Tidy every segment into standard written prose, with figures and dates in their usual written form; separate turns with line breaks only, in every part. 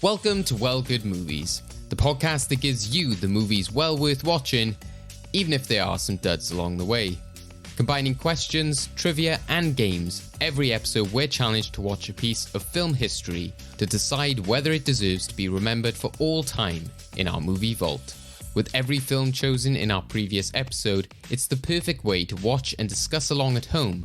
Welcome to Well Good Movies, the podcast that gives you the movies well worth watching, even if there are some duds along the way. Combining questions, trivia, and games, every episode we're challenged to watch a piece of film history to decide whether it deserves to be remembered for all time in our movie vault. With every film chosen in our previous episode, it's the perfect way to watch and discuss along at home.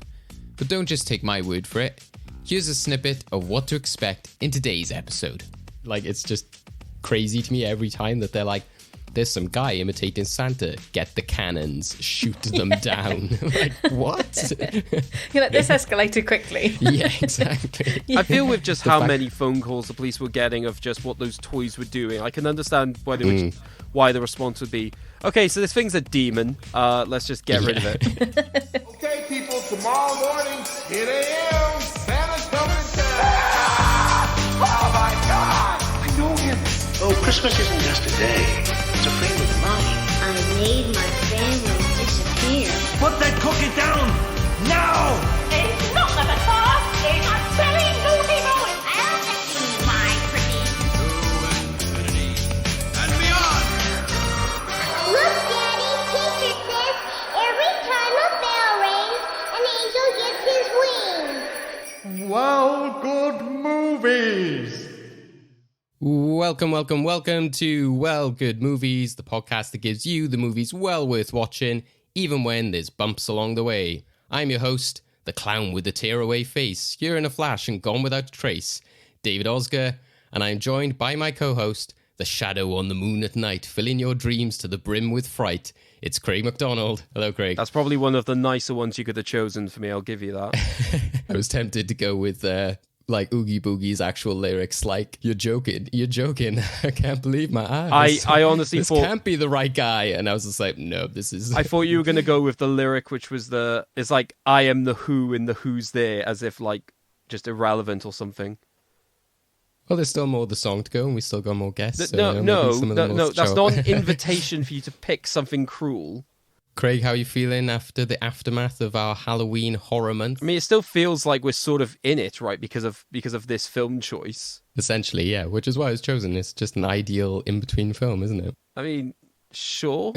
But don't just take my word for it. Here's a snippet of what to expect in today's episode. Like, it's just crazy to me every time that they're like, there's some guy imitating Santa. Get the cannons, shoot them down. Like, what?
You're like, this escalated quickly.
Yeah, exactly.
I feel with just how many phone calls the police were getting of just what those toys were doing, I can understand why why the response would be, okay, so this thing's a demon. Let's just get rid of it.
Okay, people, tomorrow morning, 10 a.m., Santa's coming to town. Oh, my God!
I know him. Oh, Christmas isn't just a day. It's a frame of mind.
I made my family disappear.
Put that cookie down now!
It's not the first, it's a very naughty boy.
I'll get you, my pretty.
And beyond!
Look, Daddy, teacher says every time a bell rings, an angel gets his wings.
Well, good movies.
Welcome to Well Good Movies, the podcast that gives you the movies well worth watching, even when there's bumps along the way. I'm your host, the clown with the tearaway face, here in a flash and gone without a trace, David Osger, and I'm joined by my co-host, the shadow on the moon at night, filling your dreams to the brim with fright. It's Craig MacDonald. Hello, Craig.
That's probably one of the nicer ones you could have chosen for me, I'll give you that.
I was tempted to go with like Oogie Boogie's actual lyrics, like, you're joking, I can't believe my eyes.
I honestly
this
thought...
can't be the right guy. And I was just like, no, this is...
I thought you were going to go with the lyric, which was it's like, I am the who and the who's there, as if, like, just irrelevant or something.
Well, there's still more of the song to go, and we still got more guests.
No, that's not an invitation for you to pick something cruel.
Craig, how are you feeling after the aftermath of our Halloween horror month?
I mean, it still feels like we're sort of in it, right? Because of this film choice.
Essentially, yeah, which is why it was chosen. It's just an ideal in-between film, isn't it?
I mean, sure.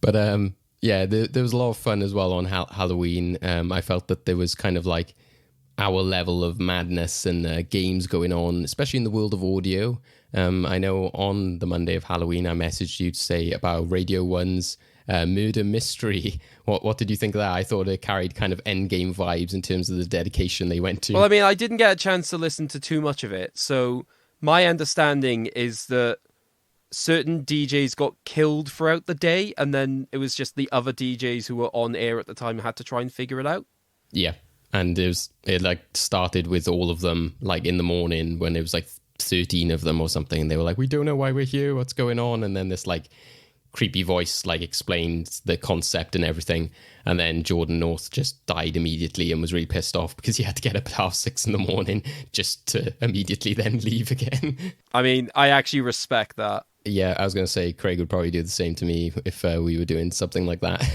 But, yeah, there was a lot of fun as well on Halloween. I felt that there was kind of like our level of madness and games going on, especially in the world of audio. I know on the Monday of Halloween, I messaged you to say about Radio 1's Murder Mystery. What did you think of that? I thought it carried kind of Endgame vibes in terms of the dedication they went to.
Well, I mean, I didn't get a chance to listen to too much of it. So my understanding is that certain DJs got killed throughout the day, and then it was just the other DJs who were on air at the time had to try and figure it out. Yeah.
And it like started with all of them like in the morning when it was like 13 of them or something. And they were like, we don't know why we're here. What's going on? And then this like creepy voice like explained the concept and everything. And then Jordan North just died immediately and was really pissed off because he had to get up at 6:30 in the morning just to immediately then leave again.
I mean, I actually respect that.
Yeah, I was going to say Craig would probably do the same to me if we were doing something like that.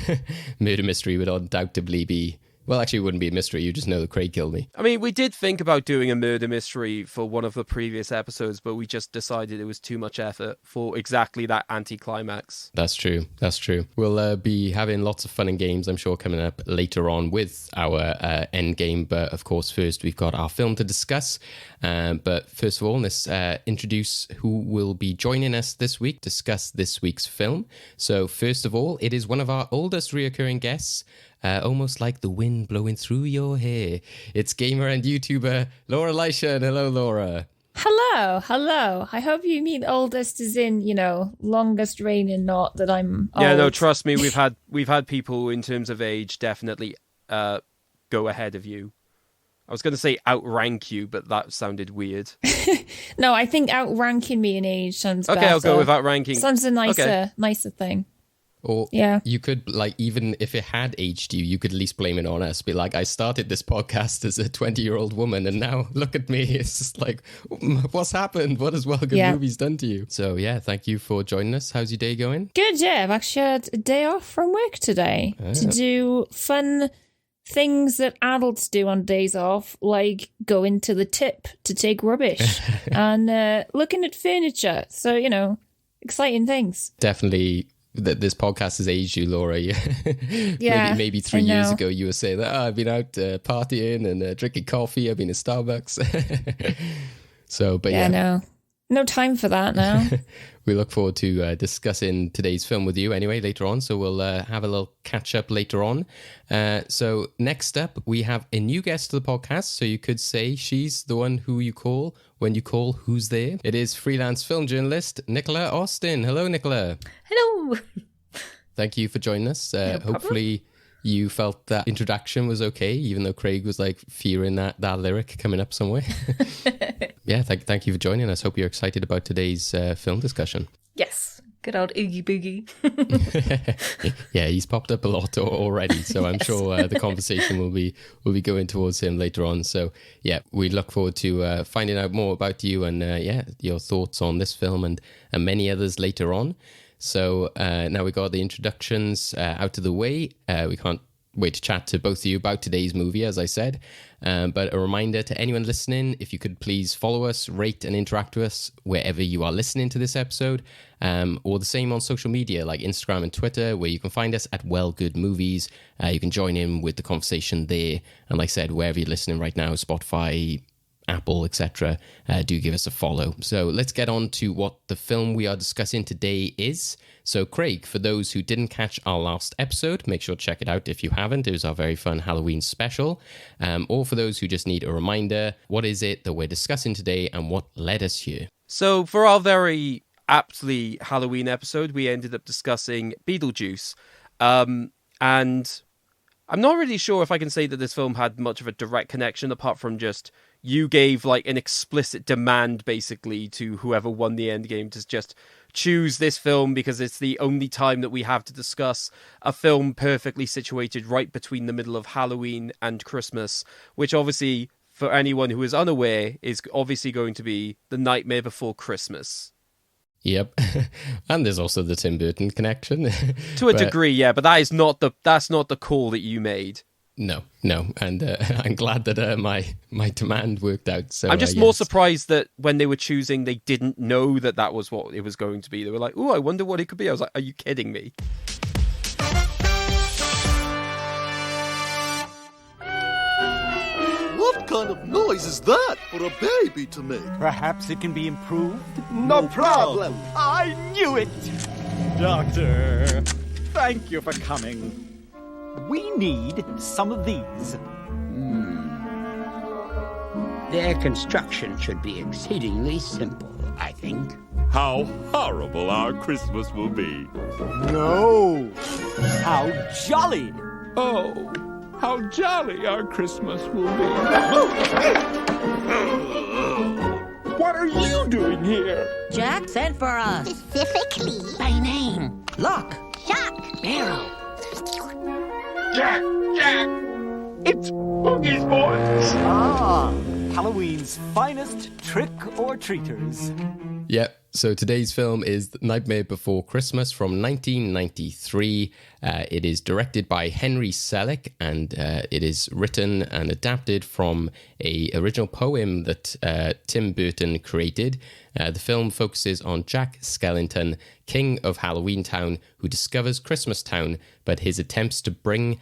Murder Mystery would undoubtedly be... Well, actually, it wouldn't be a mystery. You just know that Craig killed me.
I mean, we did think about doing a murder mystery for one of the previous episodes, but we just decided it was too much effort for exactly that anticlimax.
That's true. We'll be having lots of fun and games, I'm sure, coming up later on with our Endgame. But, of course, first we've got our film to discuss. But first of all, let's introduce who will be joining us this week to discuss this week's film. So, first of all, it is one of our oldest reoccurring guests, almost like the wind blowing through your hair. It's gamer and YouTuber Laura Leyshon. Hello, Laura.
Hello. I hope you mean oldest as in, longest reigning, not that I'm old.
Yeah, no, trust me, we've had people in terms of age definitely go ahead of you. I was going to say outrank you, but that sounded weird.
No, I think outranking me in age sounds better.
Okay, I'll go with outranking.
Sounds a nicer thing.
Or
yeah.
You could, like, even if it had aged you, you could at least blame it on us. Be like, I started this podcast as a 20-year-old woman, and now look at me. It's just like, what's happened? What has Well Good Movies done to you? So, yeah, thank you for joining us. How's your day going?
Good, yeah. I've actually had a day off from work today to do fun things that adults do on days off, like going to the tip to take rubbish and looking at furniture. So, exciting things.
Definitely. That this podcast has aged you, Laura.
Yeah,
maybe 3 years ago you were saying that I've been out partying and drinking coffee. I've been to Starbucks. So, but
no time for that now.
We look forward to discussing today's film with you anyway later on. So we'll have a little catch up later on. So next up, we have a new guest to the podcast. So you could say she's the one who you call when you call who's there. It is freelance film journalist Nicola Austin. Hello, Nicola.
Hello.
Thank you for joining us.
No problem.
Hopefully you felt that introduction was okay, even though Craig was like fearing that lyric coming up somewhere. Yeah, thank you for joining us. Hope you're excited about today's film discussion.
Yes. Good old Oogie Boogie.
Yeah, he's popped up a lot already, so I'm sure the conversation will be going towards him later on. So yeah, we look forward to finding out more about you and your thoughts on this film and many others later on. So now we got the introductions out of the way. We can't wait to chat to both of you about today's movie, as I said. But a reminder to anyone listening, if you could please follow us, rate and interact with us wherever you are listening to this episode, or the same on social media like Instagram and Twitter, where you can find us at Well Good Movies. You can join in with the conversation there. And like I said, wherever you're listening right now, Spotify, Apple, etc., do give us a follow. So let's get on to what the film we are discussing today is. So Craig, for those who didn't catch our last episode, make sure to check it out if you haven't. It was our very fun Halloween special. Or for those who just need a reminder, what is it that we're discussing today and what led us here?
So for our very aptly Halloween episode, we ended up discussing Beetlejuice. And I'm not really sure if I can say that this film had much of a direct connection, apart from just you gave like an explicit demand basically to whoever won the Endgame to just choose this film because it's the only time that we have to discuss a film perfectly situated right between the middle of Halloween and Christmas, which obviously, for anyone who is unaware, is obviously going to be The Nightmare Before Christmas.
Yep. And there's also the Tim Burton connection.
To a degree, yeah, but that's not the call that you made.
No. And I'm glad that my demand worked out. So
I'm just more surprised that when they were choosing, they didn't know that was what it was going to be. They were like, oh, I wonder what it could be. I was like, are you kidding me?
What kind of noise is that for a baby to make?
Perhaps it can be improved?
No problem.
I knew it! Doctor, thank you for coming. We need some of these.
Their construction should be exceedingly simple, I think.
How horrible our Christmas will be.
No! How jolly!
Oh, how jolly our Christmas will be. What are you doing here?
Jack sent for us.
Specifically.
By name. Lock.
Shock.
Barrel.
Jack! It's Boogie's boys!
Ah, Halloween's finest trick-or-treaters.
Yep. So today's film is Nightmare Before Christmas from 1993. It is directed by Henry Selick, and it is written and adapted from an original poem that Tim Burton created. The film focuses on Jack Skellington, king of Halloween Town, who discovers Christmas Town, but his attempts to bring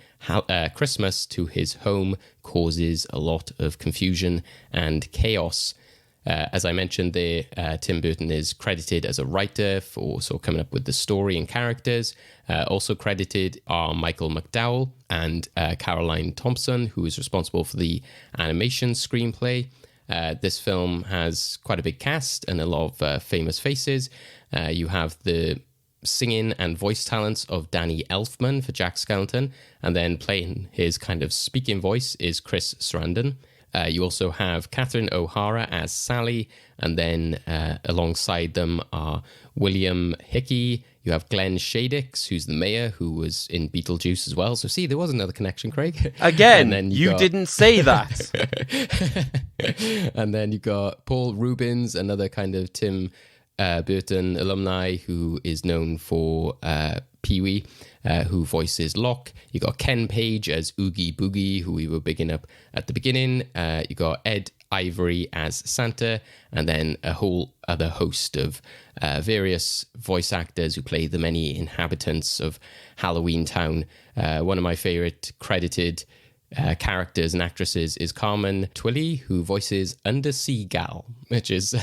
Christmas to his home causes a lot of confusion and chaos. As I mentioned there, Tim Burton is credited as a writer for coming up with the story and characters. Also credited are Michael McDowell and Caroline Thompson, who is responsible for the animation screenplay. This film has quite a big cast and a lot of famous faces. You have the singing and voice talents of Danny Elfman for Jack Skellington, and then playing his kind of speaking voice is Chris Sarandon. You also have Catherine O'Hara as Sally, and then alongside them are William Hickey. You have Glenn Shadix, who's the mayor, who was in Beetlejuice as well. So see, there was another connection, Craig.
Again, you didn't say that.
And then you got Paul Rubens, another kind of Tim Burton alumni who is known for Pee-wee, who voices Locke. You got Ken Page as Oogie Boogie, who we were bigging up at the beginning. You got Ed Ivory as Santa, and then a whole other host of various voice actors who play the many inhabitants of Halloween Town. One of my favorite credited characters and actresses is Carmen Twilly, who voices Undersea Gal, which is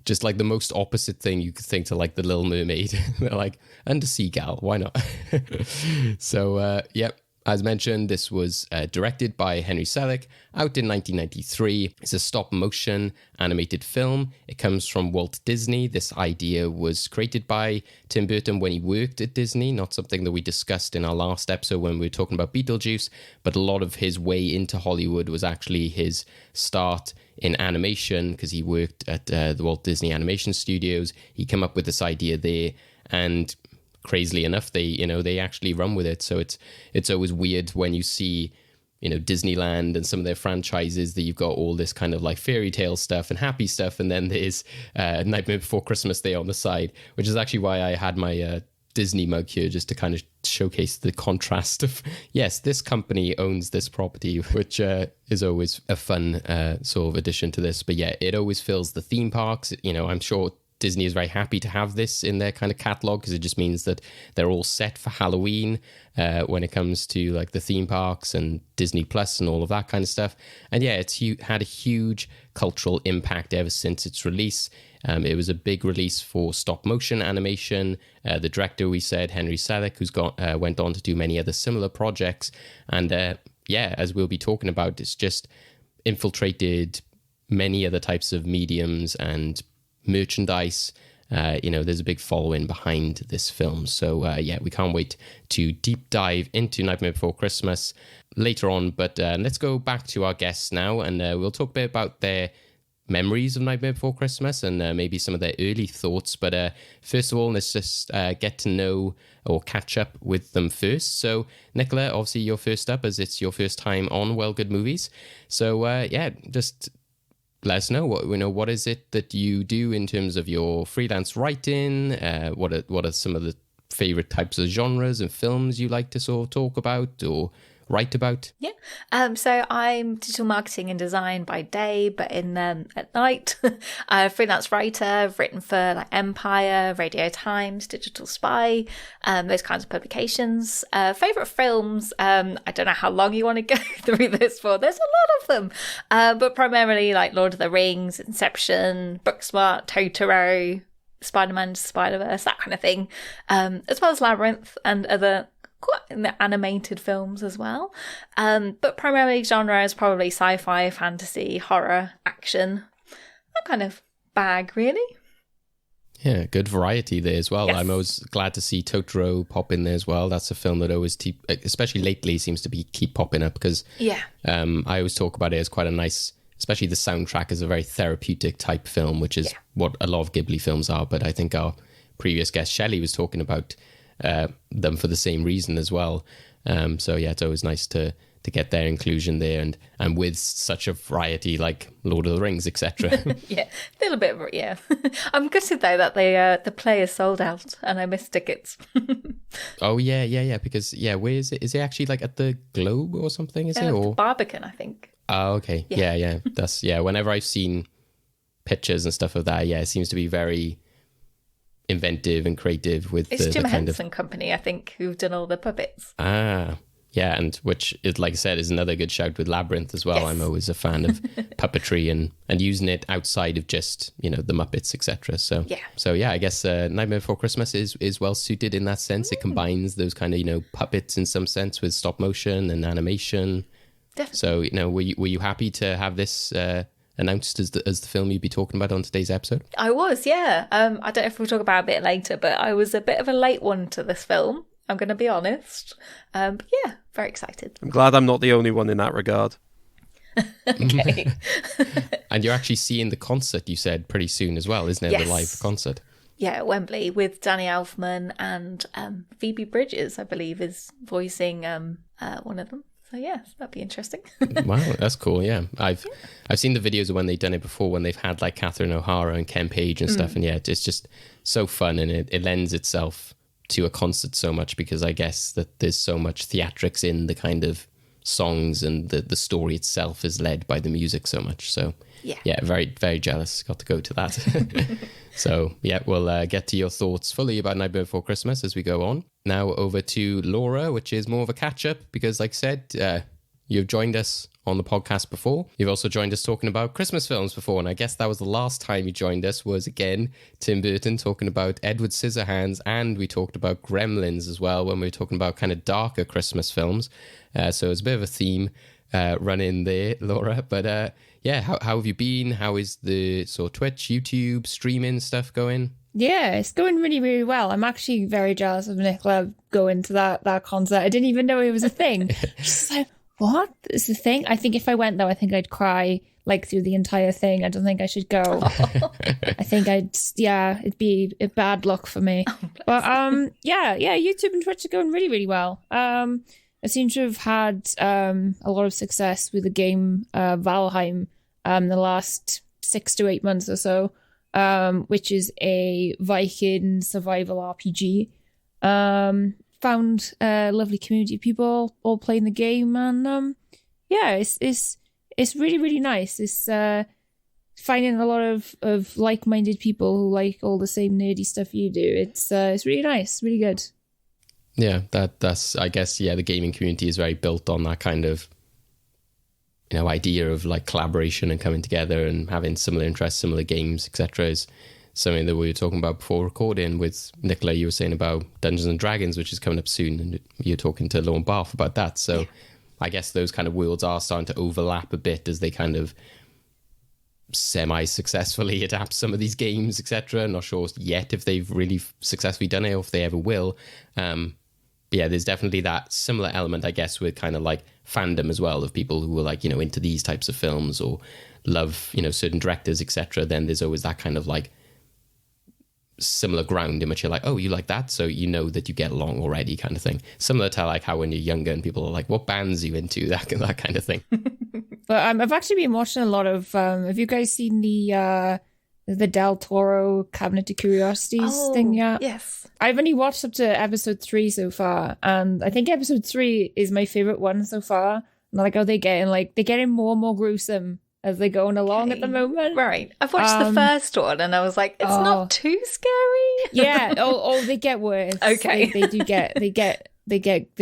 just like the most opposite thing you could think to like the Little Mermaid. They're like, Undersea Gal, why not? So, yep. As mentioned, this was directed by Henry Selick, out in 1993. It's a stop-motion animated film. It comes from Walt Disney. This idea was created by Tim Burton when he worked at Disney, not something that we discussed in our last episode when we were talking about Beetlejuice, but a lot of his way into Hollywood was actually his start in animation, because he worked at the Walt Disney Animation Studios. He came up with this idea there, and crazily enough, they actually run with it. So it's always weird when you see, Disneyland and some of their franchises that you've got all this kind of like fairy tale stuff and happy stuff, and then there's Nightmare Before Christmas there on the side, which is actually why I had my Disney mug here, just to kind of showcase the contrast of, yes, this company owns this property, which is always a fun sort of addition to this. But yeah, it always fills the theme parks. I'm sure Disney is very happy to have this in their kind of catalog, because it just means that they're all set for Halloween when it comes to like the theme parks and Disney Plus and all of that kind of stuff. And yeah, it's had a huge cultural impact ever since its release. It was a big release for stop motion animation. The director, we said, Henry Selick, who's went on to do many other similar projects. And yeah, as we'll be talking about, it's just infiltrated many other types of mediums and merchandise. There's a big following behind this film. So yeah, we can't wait to deep dive into Nightmare Before Christmas later on. But let's go back to our guests now, and we'll talk a bit about their memories of Nightmare Before Christmas and maybe some of their early thoughts. But first of all, let's just get to know or catch up with them first. So Nicola, obviously you're first up, as it's your first time on Well Good Movies. So yeah, just let us know what is it that you do in terms of your freelance writing. What are some of the favorite types of genres and films you like to sort of talk about or write about?
Yeah. So I'm digital marketing and design by day, but at night, freelance writer. I've written for like Empire, Radio Times, Digital Spy, those kinds of publications. Favorite films. I don't know how long you want to go through this for. There's a lot of them, but primarily like Lord of the Rings, Inception, Booksmart, Totoro, Spider-Man, Spider-Verse, that kind of thing, as well as Labyrinth and other quite in the animated films as well. But primarily genre is probably sci-fi, fantasy, horror, action, that kind of bag, really.
Yeah, good variety there as well.
Yes.
I'm always glad to see Totoro pop in there as well. That's a film that always, especially lately, seems to keep popping up, because I always talk about it as quite a nice, especially the soundtrack is a very therapeutic type film, which is what a lot of Ghibli films are. But I think our previous guest, Shelley, was talking about them for the same reason as well. So yeah, it's always nice to get their inclusion there, and with such a variety like Lord of the Rings, etc.
Yeah, a little bit, yeah. I'm gutted though that the play is sold out and I missed tickets.
Oh yeah, because where is it? Is it actually like at the Globe or something? Is it or
Barbican, I think?
Oh, okay. Yeah. That's whenever I've seen pictures and stuff of that, it seems to be very inventive and creative with
it's
the
Jim
kind
Henson Company, I think, who've done all the puppets.
Yeah, and which is, like I said, is another good shout with Labyrinth as well.
Yes.
I'm always a fan of puppetry and using it outside of just the Muppets, etc. So I guess Nightmare Before Christmas is well suited in that sense. It combines those kind of puppets in some sense with stop motion and animation. Definitely. So were you happy to have this announced as the film you'd be talking about on today's episode?
I was, yeah. I don't know if we'll talk about it a bit later, but I was a bit of a late one to this film, I'm going to be honest. But yeah, very excited.
I'm glad I'm not the only one in that regard.
Okay.
And you're actually seeing the concert, you said, pretty soon as well, isn't it?
Yes.
The live concert.
Yeah, at Wembley with Danny Elfman and Phoebe Bridgers, I believe, is voicing one of them. So yes, that'd be interesting.
Wow, that's cool. Yeah, I've seen the videos of when they've done it before, when they've had like Catherine O'Hara and Ken Page and stuff, and yeah, it's just so fun, and it lends itself to a concert so much, because I guess that there's so much theatrics in the kind of songs, and the story itself is led by the music so much. So yeah, very, very jealous. Got to go to that. So yeah, we'll get to your thoughts fully about Nightmare Before Christmas as we go on. Now over to Laura, which is more of a catch-up, because like I said, you've joined us on the podcast before. You've also joined us talking about Christmas films before, and I guess that was the last time you joined us, was again Tim Burton talking about Edward Scissorhands, and we talked about Gremlins as well when we were talking about kind of darker Christmas films. So it's a bit of a theme running there, Laura. But yeah, how have you been? How is the sort of Twitch, YouTube, streaming stuff going?
Yeah, it's going really, really well. I'm actually very jealous of Nicola going to that concert. I didn't even know it was a thing. She's like, what is the thing? I think if I went though, I think I'd cry like through the entire thing. I don't think I should go. I think it'd be a bad luck for me. But yeah, YouTube and Twitch are going really, really well. I seem to have had a lot of success with the game Valheim the last 6 to 8 months or so, which is a Viking survival RPG. Found a lovely community of people all playing the game, and yeah, it's really, really nice. It's finding a lot of like-minded people who like all the same nerdy stuff you do. It's really nice, really good.
Yeah, that's I guess, yeah, the gaming community is very built on that kind of, you know, idea of like collaboration and coming together and having similar interests, similar games, etc. is something that we were talking about before recording with Nicola. You were saying about Dungeons and Dragons, which is coming up soon, and you're talking to Lauren Barth about that. So I guess those kind of worlds are starting to overlap a bit as they kind of semi-successfully adapt some of these games, etc. Not sure yet if they've really successfully done it or if they ever will. But yeah, there's definitely that similar element, I guess, with kind of like fandom as well, of people who are like, you know, into these types of films or love, you know, certain directors, etc. Then there's always that kind of like similar ground in which you're like, oh, you like that, so you know that you get along already, kind of thing. Similar to like how when you're younger and people are like, what bands are you into, that kind of thing.
But I've actually been watching a lot of have you guys seen the Del Toro Cabinet of Curiosities thing yet?
Yes,
I've only watched up to episode 3 so far, and I think episode 3 is my favorite one so far. And like, they're getting more and more gruesome as they're going along at the moment.
Right. I've watched the first one and I was like, it's not too scary.
Yeah. Oh, they get worse.
Okay.
They get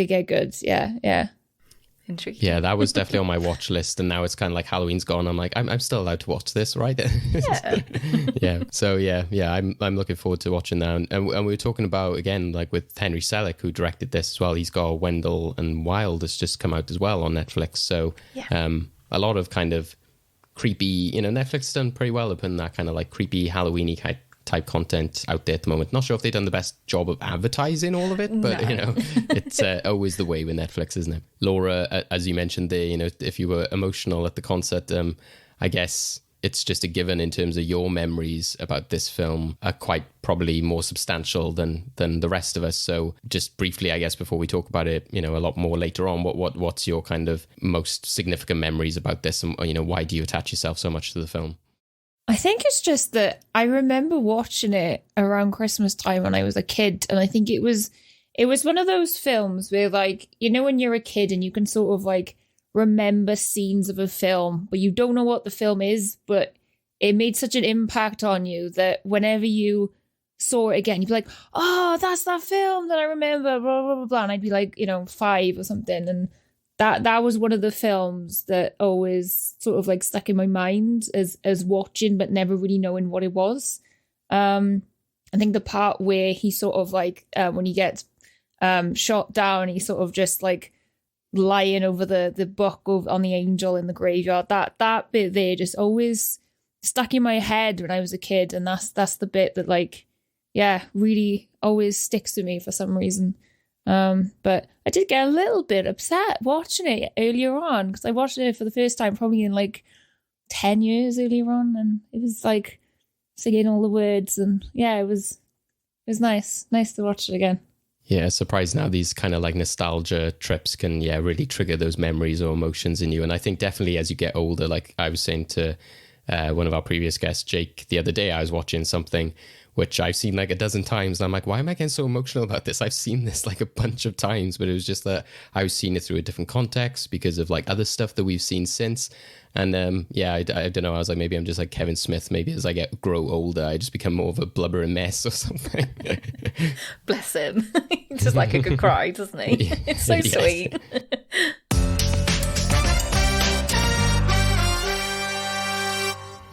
good. Yeah.
Intriguing.
Yeah, that was definitely on my watch list, and now it's kind of like Halloween's gone. I'm like, I'm still allowed to watch this, right?
Yeah.
Yeah. So yeah, I'm looking forward to watching that. And we were talking about, again, like with Henry Selick, who directed this as well. He's got Wendell and Wild that's just come out as well on Netflix. So a lot of kind of creepy, you know, Netflix has done pretty well upon that kind of like creepy Halloween-y type content out there at the moment. Not sure if they've done the best job of advertising all of it, but you know, it's always the way with Netflix, isn't it? Laura, as you mentioned there, you know, if you were emotional at the concert, I guess it's just a given in terms of your memories about this film are quite probably more substantial than the rest of us. So just briefly, I guess, before we talk about it, you know, a lot more later on, what's your kind of most significant memories about this, and you know, why do you attach yourself so much to the film?
I think it's just that I remember watching it around Christmas time when I was a kid, and I think it was one of those films where, like, you know, when you're a kid and you can sort of like remember scenes of a film, but you don't know what the film is, but it made such an impact on you that whenever you saw it again, you'd be like, oh, that's that film that I remember, blah, blah, blah, blah. And I'd be like, you know, 5 or something. And that was one of the films that always sort of like stuck in my mind as watching, but never really knowing what it was. I think the part where he sort of like, when he gets shot down, he sort of just like lying over the book on the angel in the graveyard, that bit there just always stuck in my head when I was a kid. And that's the bit that, like, yeah, really always sticks with me for some reason. But I did get a little bit upset watching it earlier on, because I watched it for the first time probably in like 10 years earlier on, and it was like singing all the words, and yeah, it was nice to watch it again.
Yeah, surprised now these kind of like nostalgia trips can, really trigger those memories or emotions in you. And I think definitely as you get older, like I was saying to one of our previous guests, Jake, the other day, I was watching something which I've seen like a dozen times. And I'm like, why am I getting so emotional about this? I've seen this like a bunch of times, but it was just that I was seeing it through a different context because of like other stuff that we've seen since. And I don't know. I was like, maybe I'm just like Kevin Smith. Maybe as I grow older, I just become more of a blubbering mess or something.
Bless him. He just like a good cry, doesn't he? It's so sweet.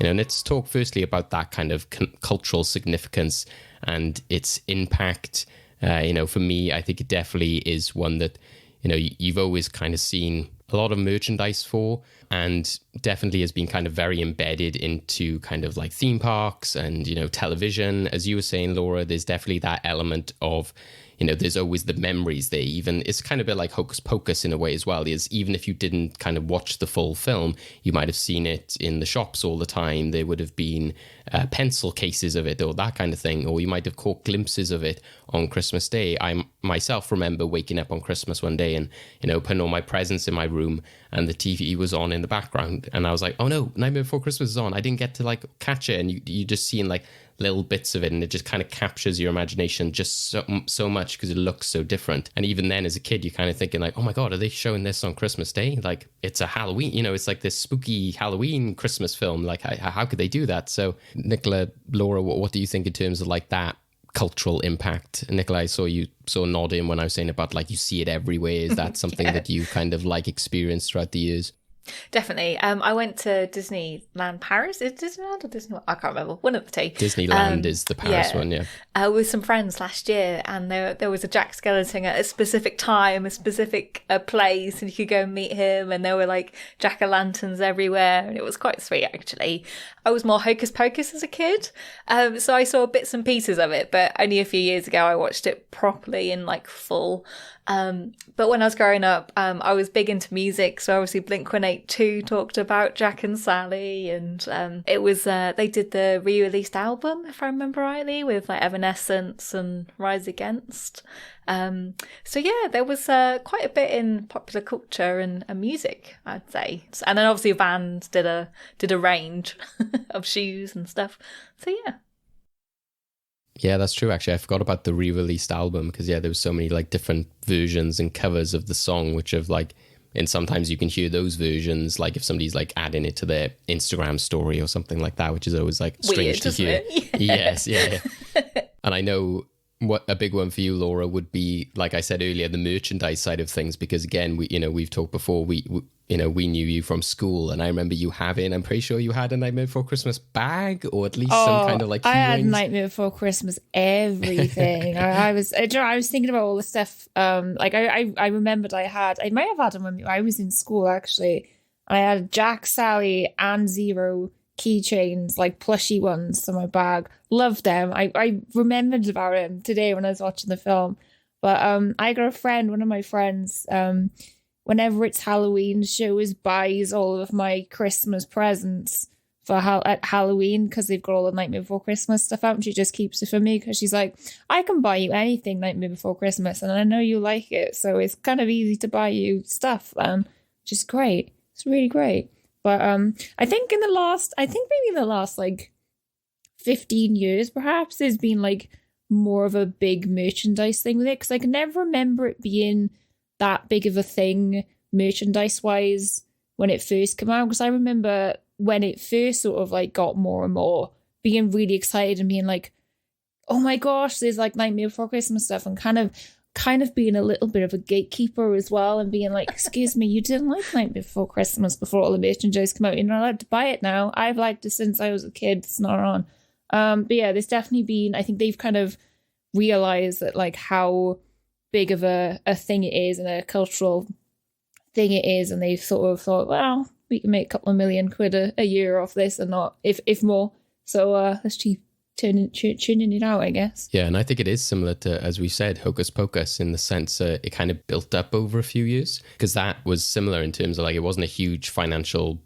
And let's talk firstly about that kind of cultural significance and its impact. For me, I think it definitely is one that, you've always kind of seen a lot of merchandise for, and definitely has been kind of very embedded into kind of like theme parks and, television. As you were saying, Laura, there's definitely that element of, there's always the memories there. Even it's kind of a bit like Hocus Pocus in a way as well. Is even if you didn't kind of watch the full film, you might have seen it in the shops all the time. There would have been pencil cases of it or that kind of thing, or you might have caught glimpses of it on Christmas Day. I myself remember waking up on Christmas one day and, putting all my presents in my room and the TV was on in the background. And I was like, oh no, Nightmare Before Christmas is on. I didn't get to like catch it. And you just seeing like little bits of it, and it just kind of captures your imagination just so much because it looks so different. And even then as a kid, you're kind of thinking like, oh my God, are they showing this on Christmas Day? Like it's a Halloween, it's like this spooky Halloween Christmas film. Like how could they do that? So Nicola, Laura, what do you think in terms of like that cultural impact? Nicola, I saw you nodding when I was saying about like you see it everywhere. Is that something that you kind of like experienced throughout the years?
Definitely. I went to Disneyland Paris. Is it Disneyland or Disney? I can't remember. One of the two.
Disneyland is the Paris one, yeah.
With some friends last year, and there was a Jack Skellington at a specific time, a specific place, and you could go and meet him, and there were like jack-o'-lanterns everywhere, and it was quite sweet, actually. I was more Hocus Pocus as a kid, so I saw bits and pieces of it, but only a few years ago I watched it properly in like full. But when I was growing up, I was big into music, so obviously Blink-182 talked about Jack and Sally, and it was they did the re-released album, if I remember rightly, with like Evanescence and Rise Against. So yeah, there was quite a bit in popular culture and music, I'd say. And then obviously Vans did a range of shoes and stuff. So yeah.
Yeah, that's true. Actually, I forgot about the re-released album because there was so many like different versions and covers of the song, which have like, and sometimes you can hear those versions like if somebody's like adding it to their Instagram story or something like that, which is always like strange to hear. Yes, yeah. And I know what a big one for you, Laura, would be, like I said earlier, the merchandise side of things, because again, we've talked before, we knew you from school, and I remember you having, I'm pretty sure you had a Nightmare Before Christmas bag, or at least some kind of like
I had Nightmare Before Christmas everything. I was thinking about all the stuff. I remembered I might have had them when I was in school actually. I had Jack, Sally, and Zero keychains, like plushy ones, in my bag. Loved them. I remembered about them today when I was watching the film. But I got a friend, one of my friends, whenever it's Halloween, she always buys all of my Christmas presents at Halloween because they've got all the Nightmare Before Christmas stuff out, and she just keeps it for me because she's like, I can buy you anything Nightmare Before Christmas, and I know you like it, so it's kind of easy to buy you stuff, which is great. It's really great. But I think maybe in the last like 15 years, perhaps, there's been like more of a big merchandise thing with it, because I can never remember it being that big of a thing merchandise wise when it first came out, because I remember when it first sort of like got more and more, being really excited and being like, oh my gosh, there's like Nightmare Before Christmas stuff, and kind of being a little bit of a gatekeeper as well, and being like, excuse me, you didn't like Nightmare Before Christmas before all the merchandise came out, you're not allowed to buy it now. I've liked it since I was a kid, it's not on. But yeah, there's definitely been, I think they've kind of realized that like how big of a thing it is and a cultural thing it is, and they've sort of thought, well, we can make a couple of million quid a year off this, and not if more, so let's keep tuning it out, I guess. Yeah,
and I think it is similar to, as we said, Hocus Pocus, in the sense it kind of built up over a few years, because that was similar in terms of like, it wasn't a huge financial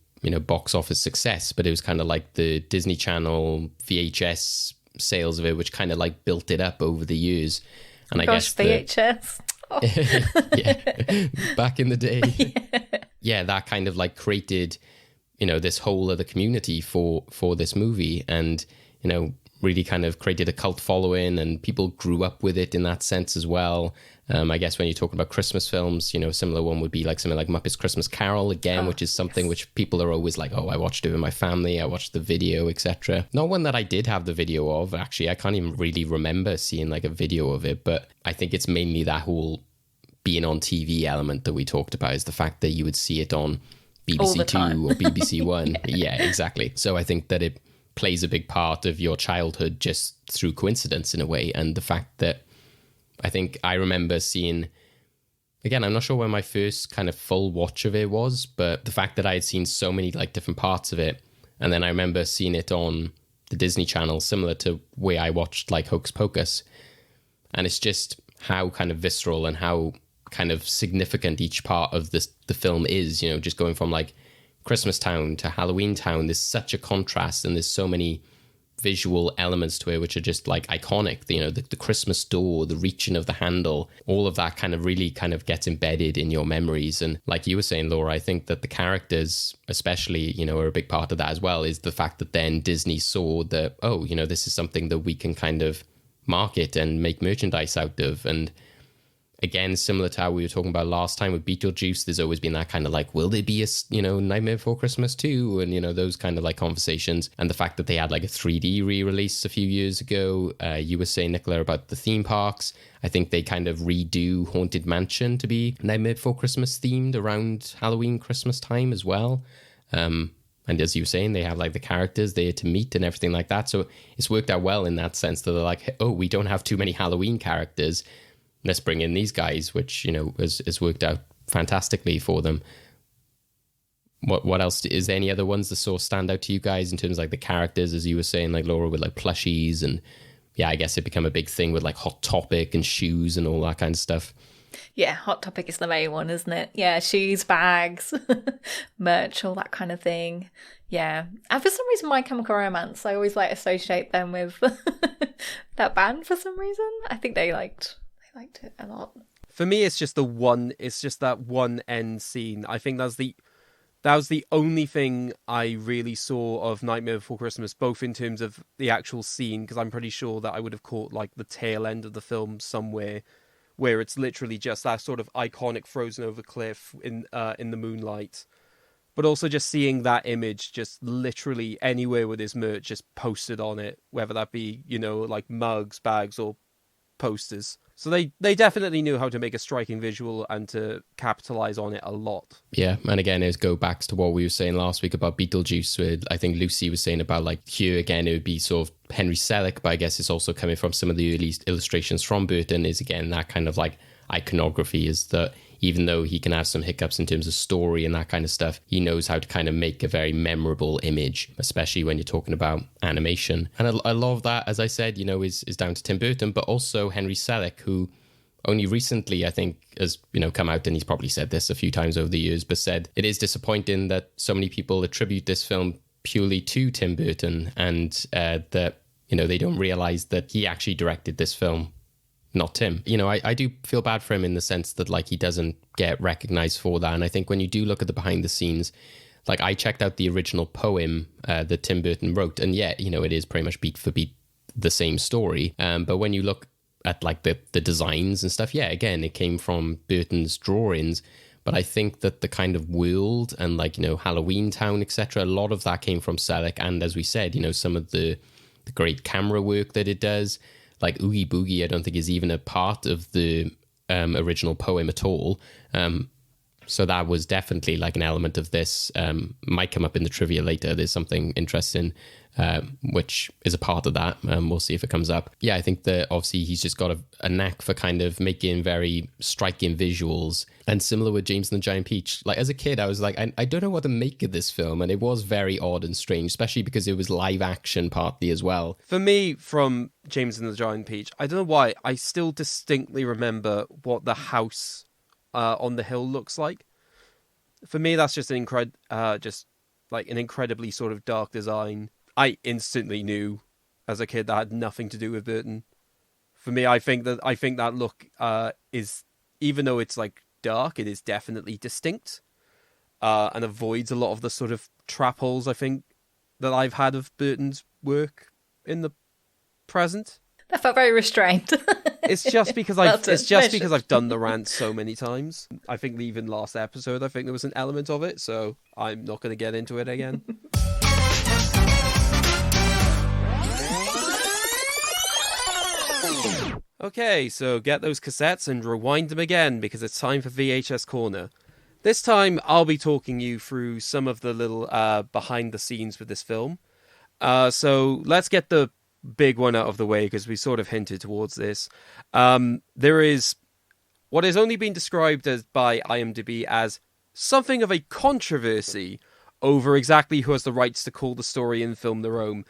box office success, but it was kind of like the Disney Channel VHS sales of it, which kind of like built it up over the years. And I
Gosh,
guess
VHS. Oh.
yeah, back in the day. Yeah, that kind of like created, this whole other community for this movie, and really kind of created a cult following, and people grew up with it in that sense as well. I guess when you're talking about Christmas films, a similar one would be like something like Muppets Christmas Carol again, which is something which people are always like, oh, I watched it with my family, I watched the video, etc. Not one that I did have the video of, actually. I can't even really remember seeing like a video of it, but I think it's mainly that whole being on TV element that we talked about, is the fact that you would see it on BBC Two or BBC One. Yeah, exactly. So I think that it plays a big part of your childhood just through coincidence in a way, and the fact that I think I remember seeing, again, I'm not sure when my first kind of full watch of it was, but the fact that I had seen so many like different parts of it, and then I remember seeing it on the Disney Channel, similar to where I watched like Hocus Pocus, and it's just how kind of visceral and how kind of significant each part of the film is, just going from like Christmas Town to Halloween Town. There's such a contrast, and there's so many visual elements to it which are just like iconic. The Christmas door, the reaching of the handle, all of that kind of really kind of gets embedded in your memories. And like you were saying, Laura, I think that the characters especially, are a big part of that as well, is the fact that then Disney saw that, oh, this is something that we can kind of market and make merchandise out of. And again, similar to how we were talking about last time with Beetlejuice, there's always been that kind of like, will there be a, Nightmare Before Christmas too? And, those kind of like conversations. And the fact that they had like a 3D re-release a few years ago. You were saying, Nicola, about the theme parks. I think they kind of redo Haunted Mansion to be Nightmare Before Christmas themed around Halloween, Christmas time as well. And as you were saying, they have like the characters there to meet and everything like that. So it's worked out well in that sense that they're like, oh, we don't have too many Halloween characters. Let's bring in these guys, which, has worked out fantastically for them. What else? Is there any other ones that sort of stand out to you guys in terms of like the characters, as you were saying, like Laura, with like plushies, and yeah, I guess it became a big thing with like Hot Topic and shoes and all that kind of stuff.
Yeah, Hot Topic is the main one, isn't it? Yeah, shoes, bags, merch, all that kind of thing. Yeah. And for some reason, My Chemical Romance, I always like associate them with that band for some reason. I think they liked it a lot.
For me, it's just that one end scene. I think that was the only thing I really saw of Nightmare Before Christmas, both in terms of the actual scene, because I'm pretty sure that I would have caught like the tail end of the film somewhere, where it's literally just that sort of iconic frozen over cliff in the moonlight. But also just seeing that image just literally anywhere with his merch just posted on it, whether that be, like mugs, bags, or posters. So they definitely knew how to make a striking visual and to capitalize on it a lot. Yeah, and again, it goes back to what we were saying last week about Beetlejuice, where I think Lucy was saying about like here again, it would be sort of Henry Selick, but I guess it's also coming from some of the early illustrations from Burton, is again that kind of like iconography, is that even though he can have some hiccups in terms of story and that kind of stuff, he knows how to kind of make a very memorable image, especially when you're talking about animation. And a lot of that, as I said, is down to Tim Burton, but also Henry Selick, who only recently, I think, has, come out, and he's probably said this a few times over the years, but said it is disappointing that so many people attribute this film purely to Tim Burton, and that, they don't realize that he actually directed this film, not Tim. I do feel bad for him in the sense that like he doesn't get recognized for that. And I think when you do look at the behind the scenes, like I checked out the original poem that Tim Burton wrote, and yeah, it is pretty much beat for beat the same story. But when you look at like the designs and stuff, yeah, again, it came from Burton's drawings. But I think that the kind of world and like, Halloween Town, etc., a lot of that came from Selick. And as we said, some of the great camera work that it does, like Oogie Boogie, I don't think is even a part of the original poem at all. So that was definitely like an element of this. Might come up in the trivia later. There's something interesting, which is a part of that. We'll see if it comes up. Yeah, I think that obviously he's just got a knack for kind of making very striking visuals. And similar with James and the Giant Peach. Like as a kid, I was like, I don't know what to make of this film. And it was very odd and strange, especially because it was live action partly as well. For me, from James and the Giant Peach, I don't know why, I still distinctly remember what the house on the hill looks like. For me, that's just an incredibly sort of dark design. I instantly knew as a kid that had nothing to do with Burton. For me, I think that look is, even though it's like dark, it is definitely distinct, and avoids a lot of the sort of trap holes I think that I've had of Burton's work in the present.
That felt very restrained.
It's just because I've done the rant so many times. I think even last episode, I think there was an element of it, so I'm not going to get into it again. Okay, so get those cassettes and rewind them again, because it's time for VHS Corner. This time, I'll be talking you through some of the little behind the scenes with this film. So let's get the big one out of the way, because we sort of hinted towards this. There is what has only been described as by IMDb as something of a controversy over exactly who has the rights to call the story and film their own.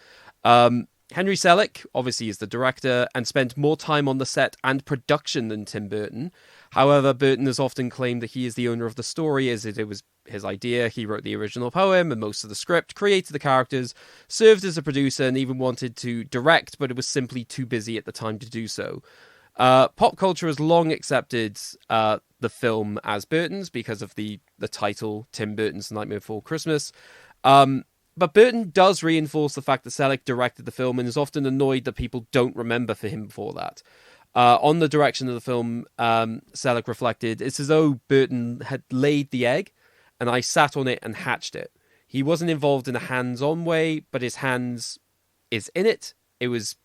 Henry Selick, obviously, is the director and spent more time on the set and production than Tim Burton. However, Burton has often claimed that he is the owner of the story, as it was his idea. He wrote the original poem and most of the script, created the characters, served as a producer, and even wanted to direct, but it was simply too busy at the time to do so. Pop culture has long accepted the film as Burton's because of the title, Tim Burton's Nightmare Before Christmas. But Burton does reinforce the fact that Selick directed the film and is often annoyed that people don't remember for him before that. On the direction of the film, Selick reflected, "It's as though Burton had laid the egg and I sat on it and hatched it. He wasn't involved in a hands-on way, but his hands is in it. It was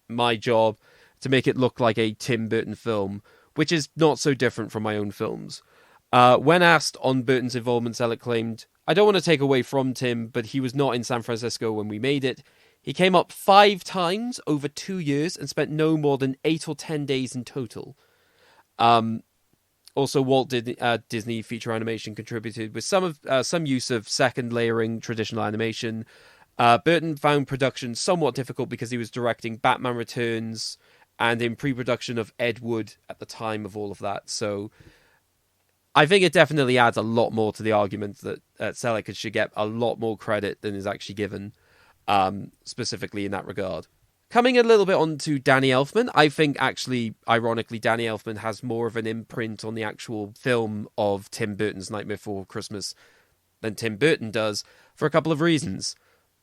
my job to make it look like a Tim Burton film, which is not so different from my own films." When asked on Burton's involvement, Selick claimed, "I don't want to take away from Tim, but he was not in San Francisco when we made it. He came up 5 times over 2 years and spent no more than 8 or 10 days in total." Also, Walt Disney Feature Animation contributed with some use of second layering traditional animation. Burton found production somewhat difficult because he was directing Batman Returns and in pre-production of Ed Wood at the time of all of that. So I think it definitely adds a lot more to the argument that Selick should get a lot more credit than is actually given, specifically in that regard. Coming a little bit on to Danny Elfman, I think actually, ironically, Danny Elfman has more of an imprint on the actual film of Tim Burton's Nightmare Before Christmas than Tim Burton does, for a couple of reasons.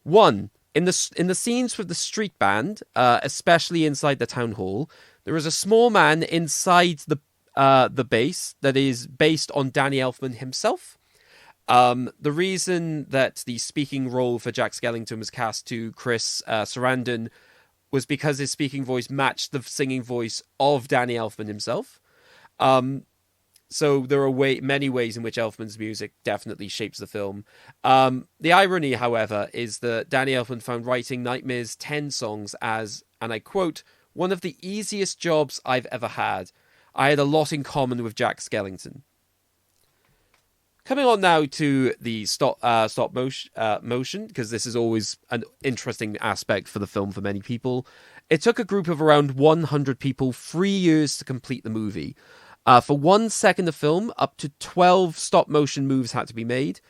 One, in the scenes with the street band, especially inside the town hall, there is a small man inside the base that is based on Danny Elfman himself. The reason that the speaking role for Jack Skellington was cast to Chris Sarandon was because his speaking voice matched the singing voice of Danny Elfman himself. So there are many ways in which Elfman's music definitely shapes the film. The irony, however, is that Danny Elfman found writing Nightmare's 10 songs as, and I quote, "one of the easiest jobs I've ever had. I had a lot in common with Jack Skellington." Coming on now to the stop motion, because this is always an interesting aspect for the film for many people. It took a group of around 100 people 3 years to complete the movie. For 1 second of film, up to 12 stop motion moves had to be made.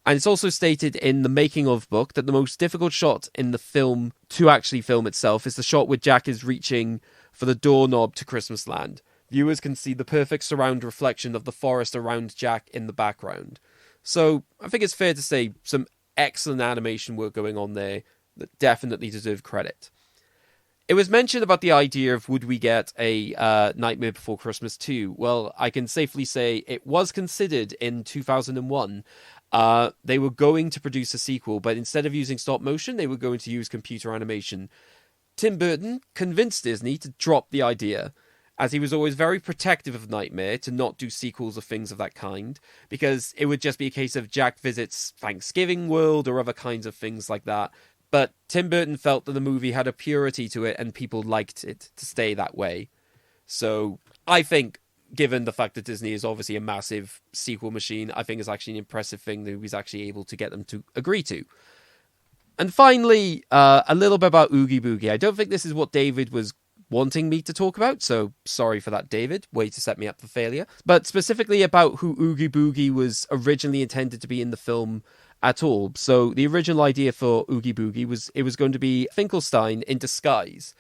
And it's also stated in the making of book that the most difficult shot in the film to actually film itself is the shot where Jack is reaching for the doorknob to Christmas Land. Viewers can see the perfect surround reflection of the forest around Jack in the background. So I think it's fair to say some excellent animation work going on there that definitely deserve credit. It was mentioned about the idea of would we get a Nightmare Before Christmas 2? Well, I can safely say it was considered in 2001. They were going to produce a sequel, but instead of using stop motion, they were going to use computer animation. Tim Burton convinced Disney to drop the idea, as he was always very protective of Nightmare to not do sequels of things of that kind, because it would just be a case of Jack visits Thanksgiving World or other kinds of things like that. But Tim Burton felt that the movie had a purity to it and people liked it to stay that way. So I think, given the fact that Disney is obviously a massive sequel machine, I think it's actually an impressive thing that he was actually able to get them to agree to. And finally, a little bit about Oogie Boogie. I don't think this is what David was wanting me to talk about, so sorry for that, David. Way to set me up for failure. But specifically about who Oogie Boogie was originally intended to be in the film at all. So the original idea for Oogie Boogie was it was going to be Finkelstein in disguise.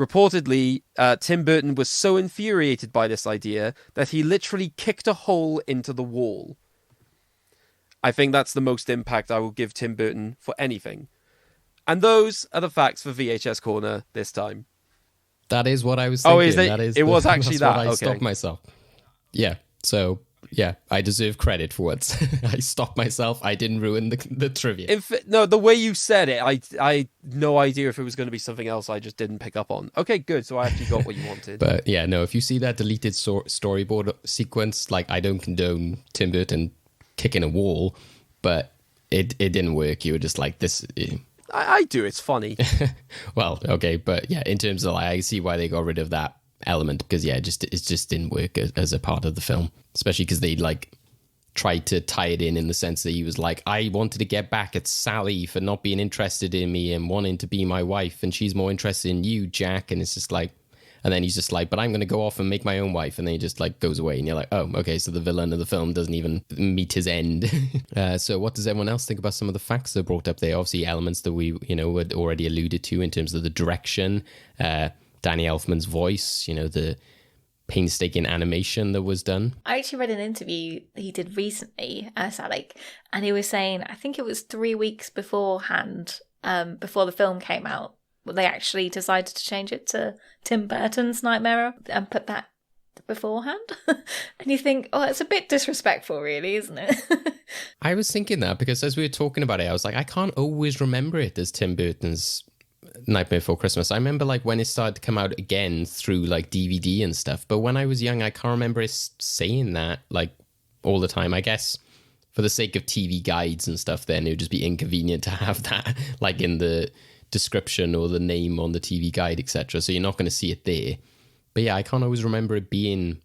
Reportedly, Tim Burton was so infuriated by this idea that he literally kicked a hole into the wall. I think that's the most impact I will give Tim Burton for anything. And those are the facts for VHS Corner this time.
That is what I was thinking.
Oh, is it? It was actually
that's
that.
What I
okay.
stopped myself. Yeah. So, yeah, I deserve credit for once. I stopped myself. I didn't ruin the trivia.
No, the way you said it, I no idea if it was going to be something else I just didn't pick up on. Okay, good. So I actually got what you wanted.
But yeah, no, if you see that deleted storyboard sequence, like, I don't condone Tim Burton kicking a wall, but it didn't work. You were just like, this...
I do. It's funny.
Well, okay, but yeah, in terms of, like, I see why they got rid of that element, because yeah, it just didn't work as a part of the film, especially because they like tried to tie it in the sense that he was like, I wanted to get back at Sally for not being interested in me and wanting to be my wife, and she's more interested in you, Jack. And it's just like, and then he's just like, but I'm going to go off and make my own wife. And then he just like goes away and you're like, oh, okay. So the villain of the film doesn't even meet his end. So what does everyone else think about some of the facts that are brought up there? Obviously elements that we, had already alluded to in terms of the direction, Danny Elfman's voice, the painstaking animation that was done.
I actually read an interview he did recently, Salik, and he was saying, I think it was 3 weeks beforehand, before the film came out, they actually decided to change it to Tim Burton's Nightmare and put that beforehand. And you think, oh, it's a bit disrespectful, really, isn't it?
I was thinking that because as we were talking about it, I was like, I can't always remember it as Tim Burton's Nightmare Before Christmas. I remember like when it started to come out again through like DVD and stuff, but when I was young, I can't remember it saying that like all the time. I guess for the sake of TV guides and stuff, then it would just be inconvenient to have that like in the description or the name on the TV guide, etc. So you're not going to see it there. But yeah, I can't always remember it being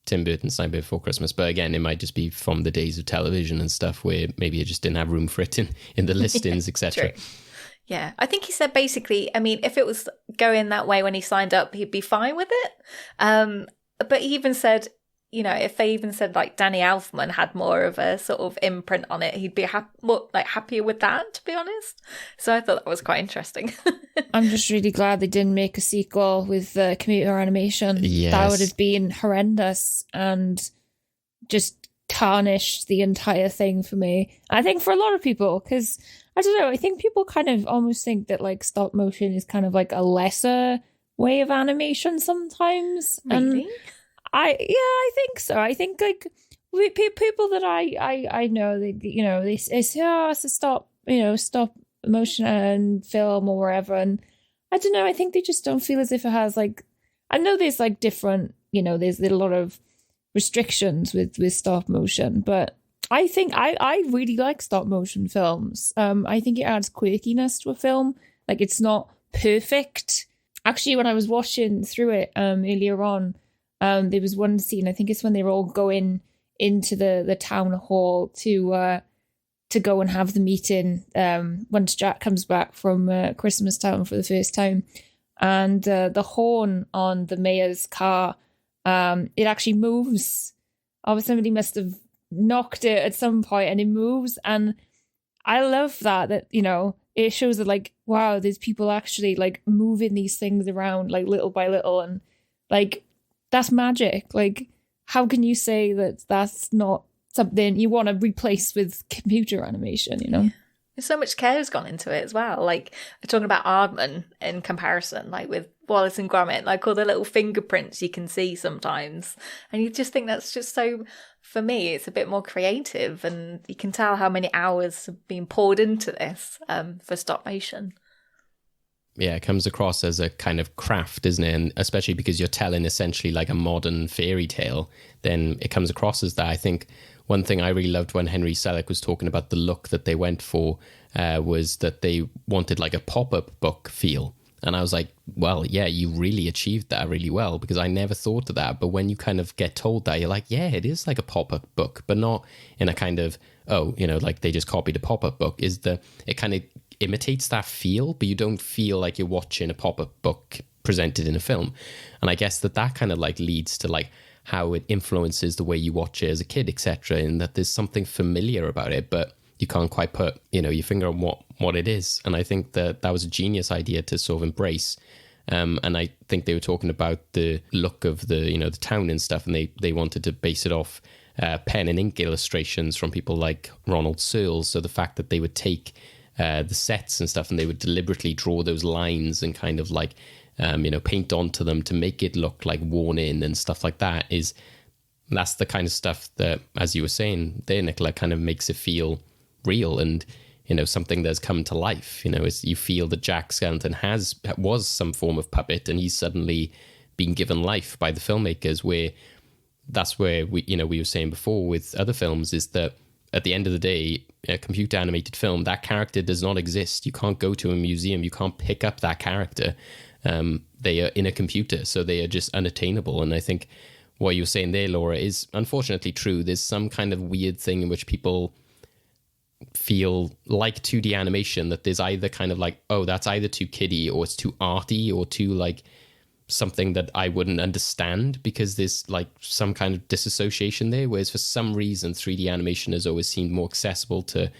Tim Burton's Nightmare Before Christmas. But again, it might just be from the days of television and stuff where maybe it just didn't have room for it in the listings, etc.
Yeah, I think he said basically, I mean, if it was going that way when he signed up, he'd be fine with it. But he even said, if they even said like Danny Elfman had more of a sort of imprint on it, he'd be happier with that, to be honest. So I thought that was quite interesting.
I'm just really glad they didn't make a sequel with computer animation.
Yes.
That would have been horrendous and just tarnished the entire thing for me. I think for a lot of people, because I don't know, I think people kind of almost think that like stop motion is kind of like a lesser way of animation sometimes.
Really?
And I think so. I think like people that I know, they say, oh, it's a stop motion and film or whatever. And I don't know, I think they just don't feel as if it has like, I know there's like different, there's a lot of restrictions with stop motion, but I think I really like stop motion films. I think it adds quirkiness to a film. Like it's not perfect. Actually, when I was watching through it earlier on, there was one scene, I think it's when they were all going into the town hall to go and have the meeting once Jack comes back from Christmas Town for the first time. And the horn on the mayor's car, it actually moves. Obviously, somebody must have knocked it at some point and it moves. And I love that it shows that like, wow, there's people actually like moving these things around like little by little, and like that's magic. Like, how can you say that that's not something you want to replace with computer animation,
Yeah. There's so much care has gone into it as well. Like, we're talking about Aardman in comparison, like with Wallace and Gromit, like all the little fingerprints you can see sometimes. And you just think that's just so, for me, it's a bit more creative, and you can tell how many hours have been poured into this for stop motion.
Yeah, it comes across as a kind of craft, isn't it? And especially because you're telling essentially like a modern fairy tale, then it comes across as that. I think one thing I really loved when Henry Selick was talking about the look that they went for was that they wanted like a pop-up book feel. And I was like, well, yeah, you really achieved that really well, because I never thought of that. But when you kind of get told that, you're like, yeah, it is like a pop-up book, but not in a kind of, like they just copied a pop-up book. It kind of imitates that feel, but you don't feel like you're watching a pop-up book presented in a film. And I guess that kind of like leads to like how it influences the way you watch it as a kid, etc., and that there's something familiar about it, but you can't quite put your finger on what it is. And I think that was a genius idea to sort of embrace, And I think they were talking about the look of the town and stuff, and they wanted to base it off pen and ink illustrations from people like Ronald Searles. So the fact that they would take the sets and stuff and they would deliberately draw those lines and kind of like paint onto them to make it look like worn in and stuff like that, that's the kind of stuff that, as you were saying there, Nicola, kind of makes it feel real and something that's come to life. You feel that Jack Skellington was some form of puppet, and he's suddenly been given life by the filmmakers. Where that's where we were saying before with other films, is that at the end of the day, a computer animated film, that character does not exist. You can't go to a museum, you can't pick up that character. They are in a computer, so they are just unattainable. And I think what you were saying there, Laura, is unfortunately true. There's some kind of weird thing in which people feel like 2D animation, that there's either kind of like, oh, that's either too kiddie or it's too arty or too like something that I wouldn't understand, because there's like some kind of disassociation there. Whereas for some reason 3D animation has always seemed more accessible to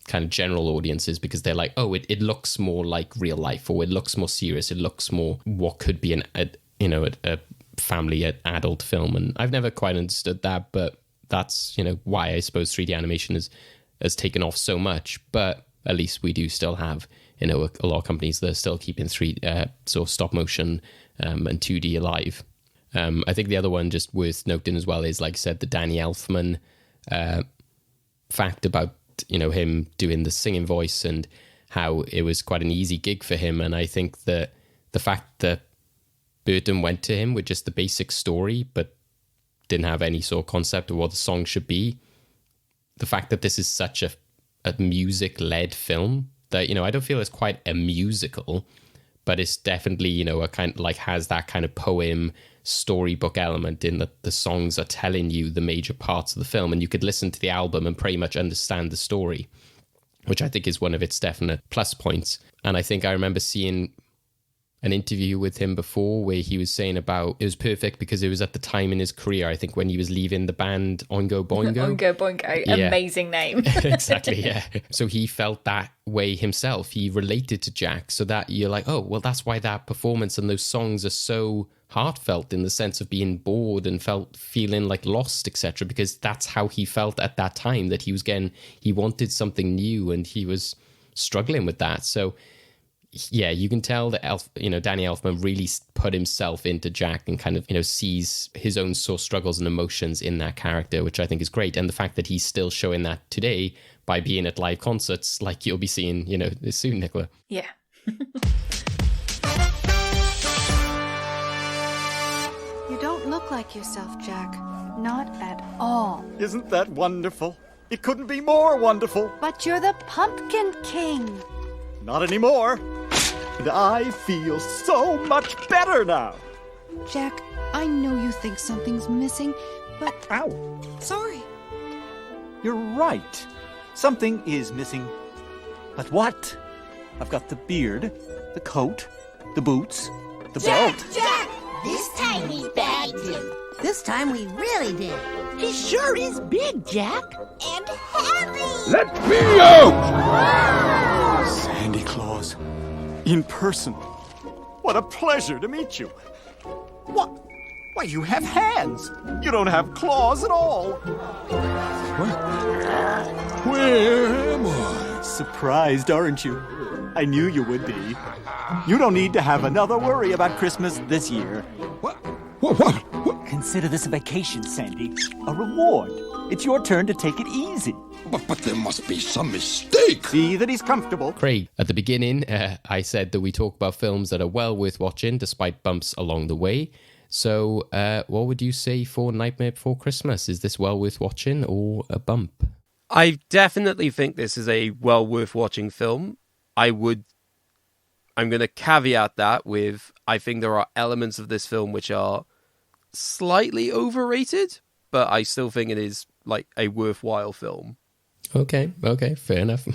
kind of general audiences, because they're like, oh, it looks more like real life, or it looks more serious, it looks more what could be a family adult film. And I've never quite understood that, but that's why I suppose 3D animation has taken off so much. But at least we do still have a lot of companies that are still keeping sort of stop motion and 2D alive. I think the other one just worth noting as well is, like I said, the Danny Elfman fact about him doing the singing voice and how it was quite an easy gig for him. And I think that the fact that Burton went to him with just the basic story but didn't have any sort of concept of what the song should be, the fact that this is such a music-led film that, I don't feel it's quite a musical, but it's definitely, a kind of like has that kind of poem storybook element in that the songs are telling you the major parts of the film, and you could listen to the album and pretty much understand the story, which I think is one of its definite plus points. And I think I remember seeing an interview with him before where he was saying about it was perfect because it was at the time in his career, I think, when he was leaving the band Oingo Boingo.
Oingo Boingo, yeah. Amazing name.
Exactly, yeah. So he felt that way himself. He related to Jack, so that you're like, oh, well, that's why that performance and those songs are so heartfelt, in the sense of being bored and feeling like lost, etc., because that's how he felt at that time, that he wanted something new and he was struggling with that. So yeah, you can tell that Danny Elfman really put himself into Jack and kind of sees his own sort of struggles and emotions in that character, which I think is great. And the fact that he's still showing that today by being at live concerts, like you'll be seeing soon, Nicola.
Yeah.
You don't look like yourself, Jack. Not at all.
Isn't that wonderful? It couldn't be more wonderful.
But you're the Pumpkin King.
Not anymore. And I feel so much better now.
Jack, I know you think something's missing, but...
Ow.
Sorry.
You're right. Something is missing. But what? I've got the beard, the coat, the boots, the belt.
Jack! This time we bagged him.
This time we really did.
He sure is big, Jack.
And heavy.
Let me out!
Sandy Claus. In person. What a pleasure to meet you. What? Why, you have hands. You don't have claws at all.
Where am I?
Surprised, aren't you? I knew you would be. You don't need to have another worry about Christmas this year.
What?
Consider this a vacation, Sandy. A reward. It's your turn to take it easy.
But there must be some mistake.
See that he's comfortable.
Craig, at the beginning, I said that we talk about films that are well worth watching despite bumps along the way. So what would you say for Nightmare Before Christmas? Is this well worth watching or a bump?
I definitely think this is a well worth watching film. I'm going to caveat that with, I think there are elements of this film which are slightly overrated, but I still think it is like a worthwhile film.
Okay, fair enough.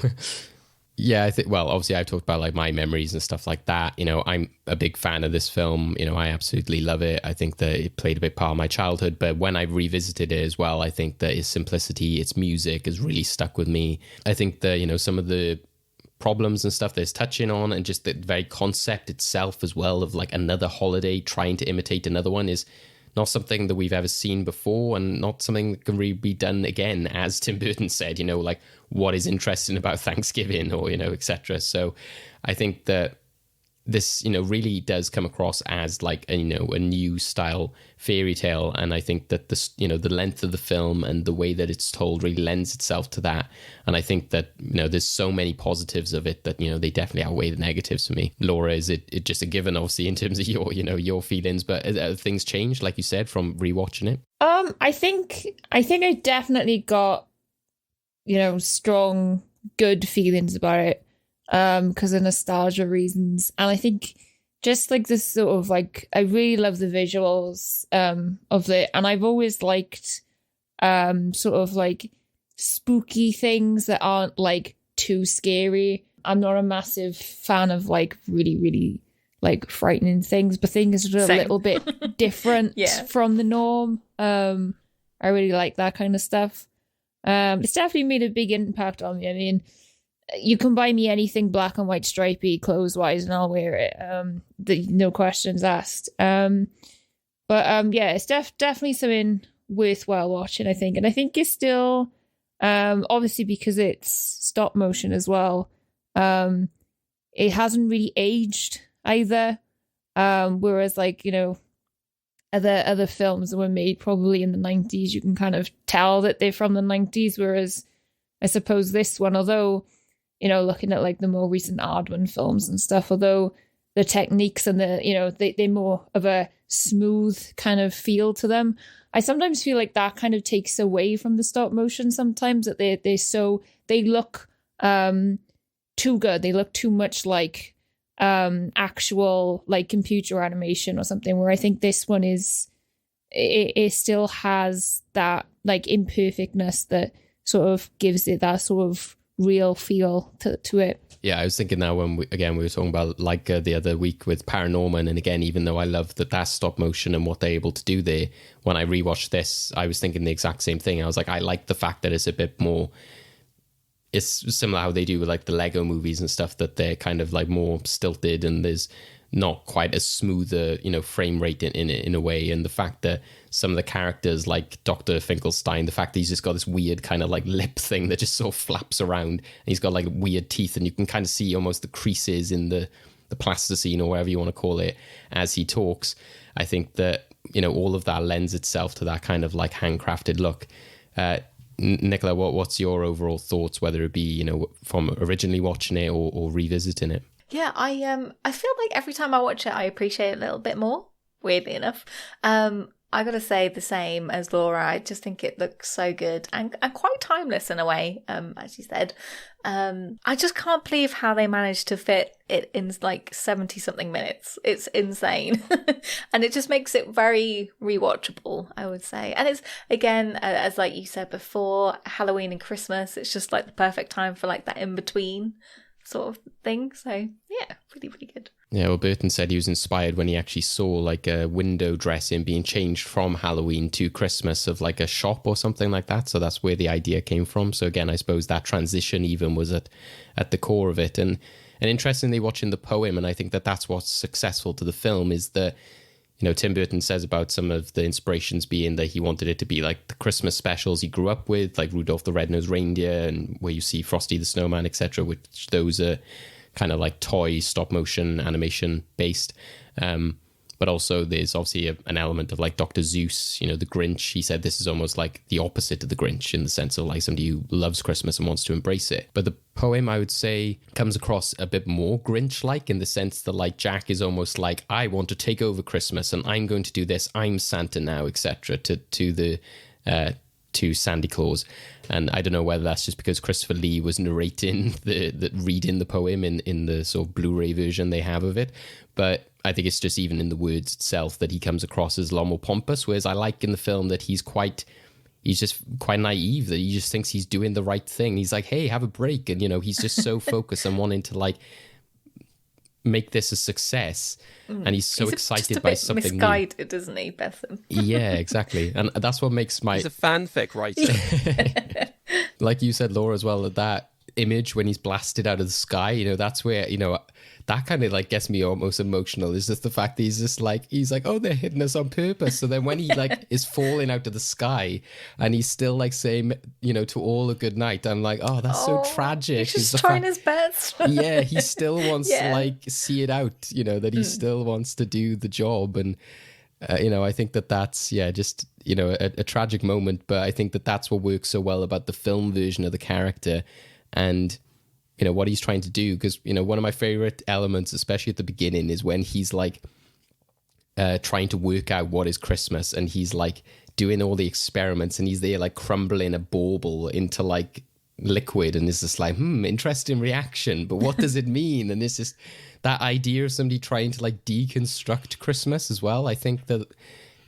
Yeah, I think, well, obviously I've talked about like my memories and stuff like that. I'm a big fan of this film. I absolutely love it. I think that it played a big part of my childhood, but when I revisited it as well, I think that its simplicity, its music has really stuck with me. I think that, some of the problems and stuff that it's touching on, and just the very concept itself as well of like another holiday trying to imitate another one is not something that we've ever seen before, and not something that can really be done again, as Tim Burton said, like what is interesting about Thanksgiving, or etc. So I think that this really does come across as like a new style fairy tale, and I think that this the length of the film and the way that it's told really lends itself to that. And I think that there's so many positives of it that they definitely outweigh the negatives for me. Laura, is it just a given, obviously, in terms of your feelings, but have things changed, like you said, from rewatching it?
I think I definitely got strong good feelings about it because of nostalgia reasons, and I think just like this sort of like, I really love the visuals of it, and I've always liked sort of like spooky things that aren't like too scary. I'm not a massive fan of like really like frightening things, but things that are a little bit different from the norm. I really like that kind of stuff. It's definitely made a big impact on me. I mean, you can buy me anything black and white stripy clothes wise and I'll wear it. No questions asked. But it's definitely something worthwhile watching, I think. And I think it's still, obviously because it's stop motion as well, it hasn't really aged either. Whereas like, other films that were made probably in the 90s, you can kind of tell that they're from the 90s. Whereas I suppose this one, although, looking at like the more recent Aardman films and stuff, although the techniques and they're more of a smooth kind of feel to them, I sometimes feel like that kind of takes away from the stop motion sometimes, that they look too good. They look too much like actual like computer animation or something, where I think this one it still has that like imperfectness that sort of gives it that sort of real feel to it.
Yeah, I was thinking now when we were talking about like the other week with Paranorman, and again, even though I love that's stop motion and what they're able to do there, when I rewatched this, I was thinking the exact same thing. I was like, I like the fact that it's a bit more, it's similar how they do with like the Lego movies and stuff, that they're kind of like more stilted and there's not quite as smoother, frame rate in a way. And the fact that some of the characters like Dr. Finkelstein, the fact that he's just got this weird kind of like lip thing that just sort of flaps around, and he's got like weird teeth, and you can kind of see almost the creases in the plasticine or whatever you want to call it as he talks. I think that, all of that lends itself to that kind of like handcrafted look. Nicola, what's your overall thoughts, whether it be, from originally watching it or revisiting it?
Yeah, I feel like every time I watch it, I appreciate it a little bit more, weirdly enough. I gotta say the same as Laura. I just think it looks so good and quite timeless in a way, as you said. I just can't believe how they managed to fit it in like 70-something minutes. It's insane. And it just makes it very rewatchable, I would say. And it's, again, as like you said before, Halloween and Christmas, it's just like the perfect time for like that in-between sort of thing. So yeah, really, really good.
Yeah, well, Burton said he was inspired when he actually saw like a window dressing being changed from Halloween to Christmas of like a shop or something like that. So that's where the idea came from. So again, I suppose that transition even was at the core of it. And interestingly, watching the poem, and I think that that's what's successful to the film, is that, Tim Burton says about some of the inspirations being that he wanted it to be like the Christmas specials he grew up with, like Rudolph the Red-Nosed Reindeer, and where you see Frosty the Snowman, etc., which those are kind of like toy stop motion animation based. But also there's obviously an element of like Dr. Seuss, the Grinch. He said this is almost like the opposite of the Grinch in the sense of like somebody who loves Christmas and wants to embrace it. But the poem, I would say, comes across a bit more Grinch-like in the sense that like Jack is almost like, I want to take over Christmas and I'm going to do this. I'm Santa now, etc. to Sandy Claus. And I don't know whether that's just because Christopher Lee was narrating reading the poem in the sort of Blu-ray version they have of it, but I think it's just even in the words itself that he comes across as a lot more pompous, whereas I like in the film that he's just quite naive, that he just thinks he's doing the right thing. He's like, hey, have a break, and he's just so focused on wanting to like make this a success, and he's so excited by something
misguided, isn't he, Bethan?
Yeah, exactly. And that's what makes
he's a fanfic writer.
Like you said, Laura, as well, that image when he's blasted out of the sky, you know, that's where, you know, that kind of like gets me almost emotional. Is just the fact that he's like, oh, they're hitting us on purpose. So then when he like is falling out of the sky and he's still like saying, you know, to all a good night, I'm like, oh, that's so tragic.
He's just trying his best.
Yeah, he still wants to like see it out, you know, that he still wants to do the job. And, you know, I think that's, just, you know, a tragic moment. But I think that's what works so well about the film version of the character and, you know, what he's trying to do. Because, you know, one of my favorite elements, especially at the beginning, is when he's like trying to work out what is Christmas, and he's like doing all the experiments, and he's there like crumbling a bauble into like liquid, and it's just like, interesting reaction, but what does it mean? And it's just that idea of somebody trying to like deconstruct Christmas as well. I think that,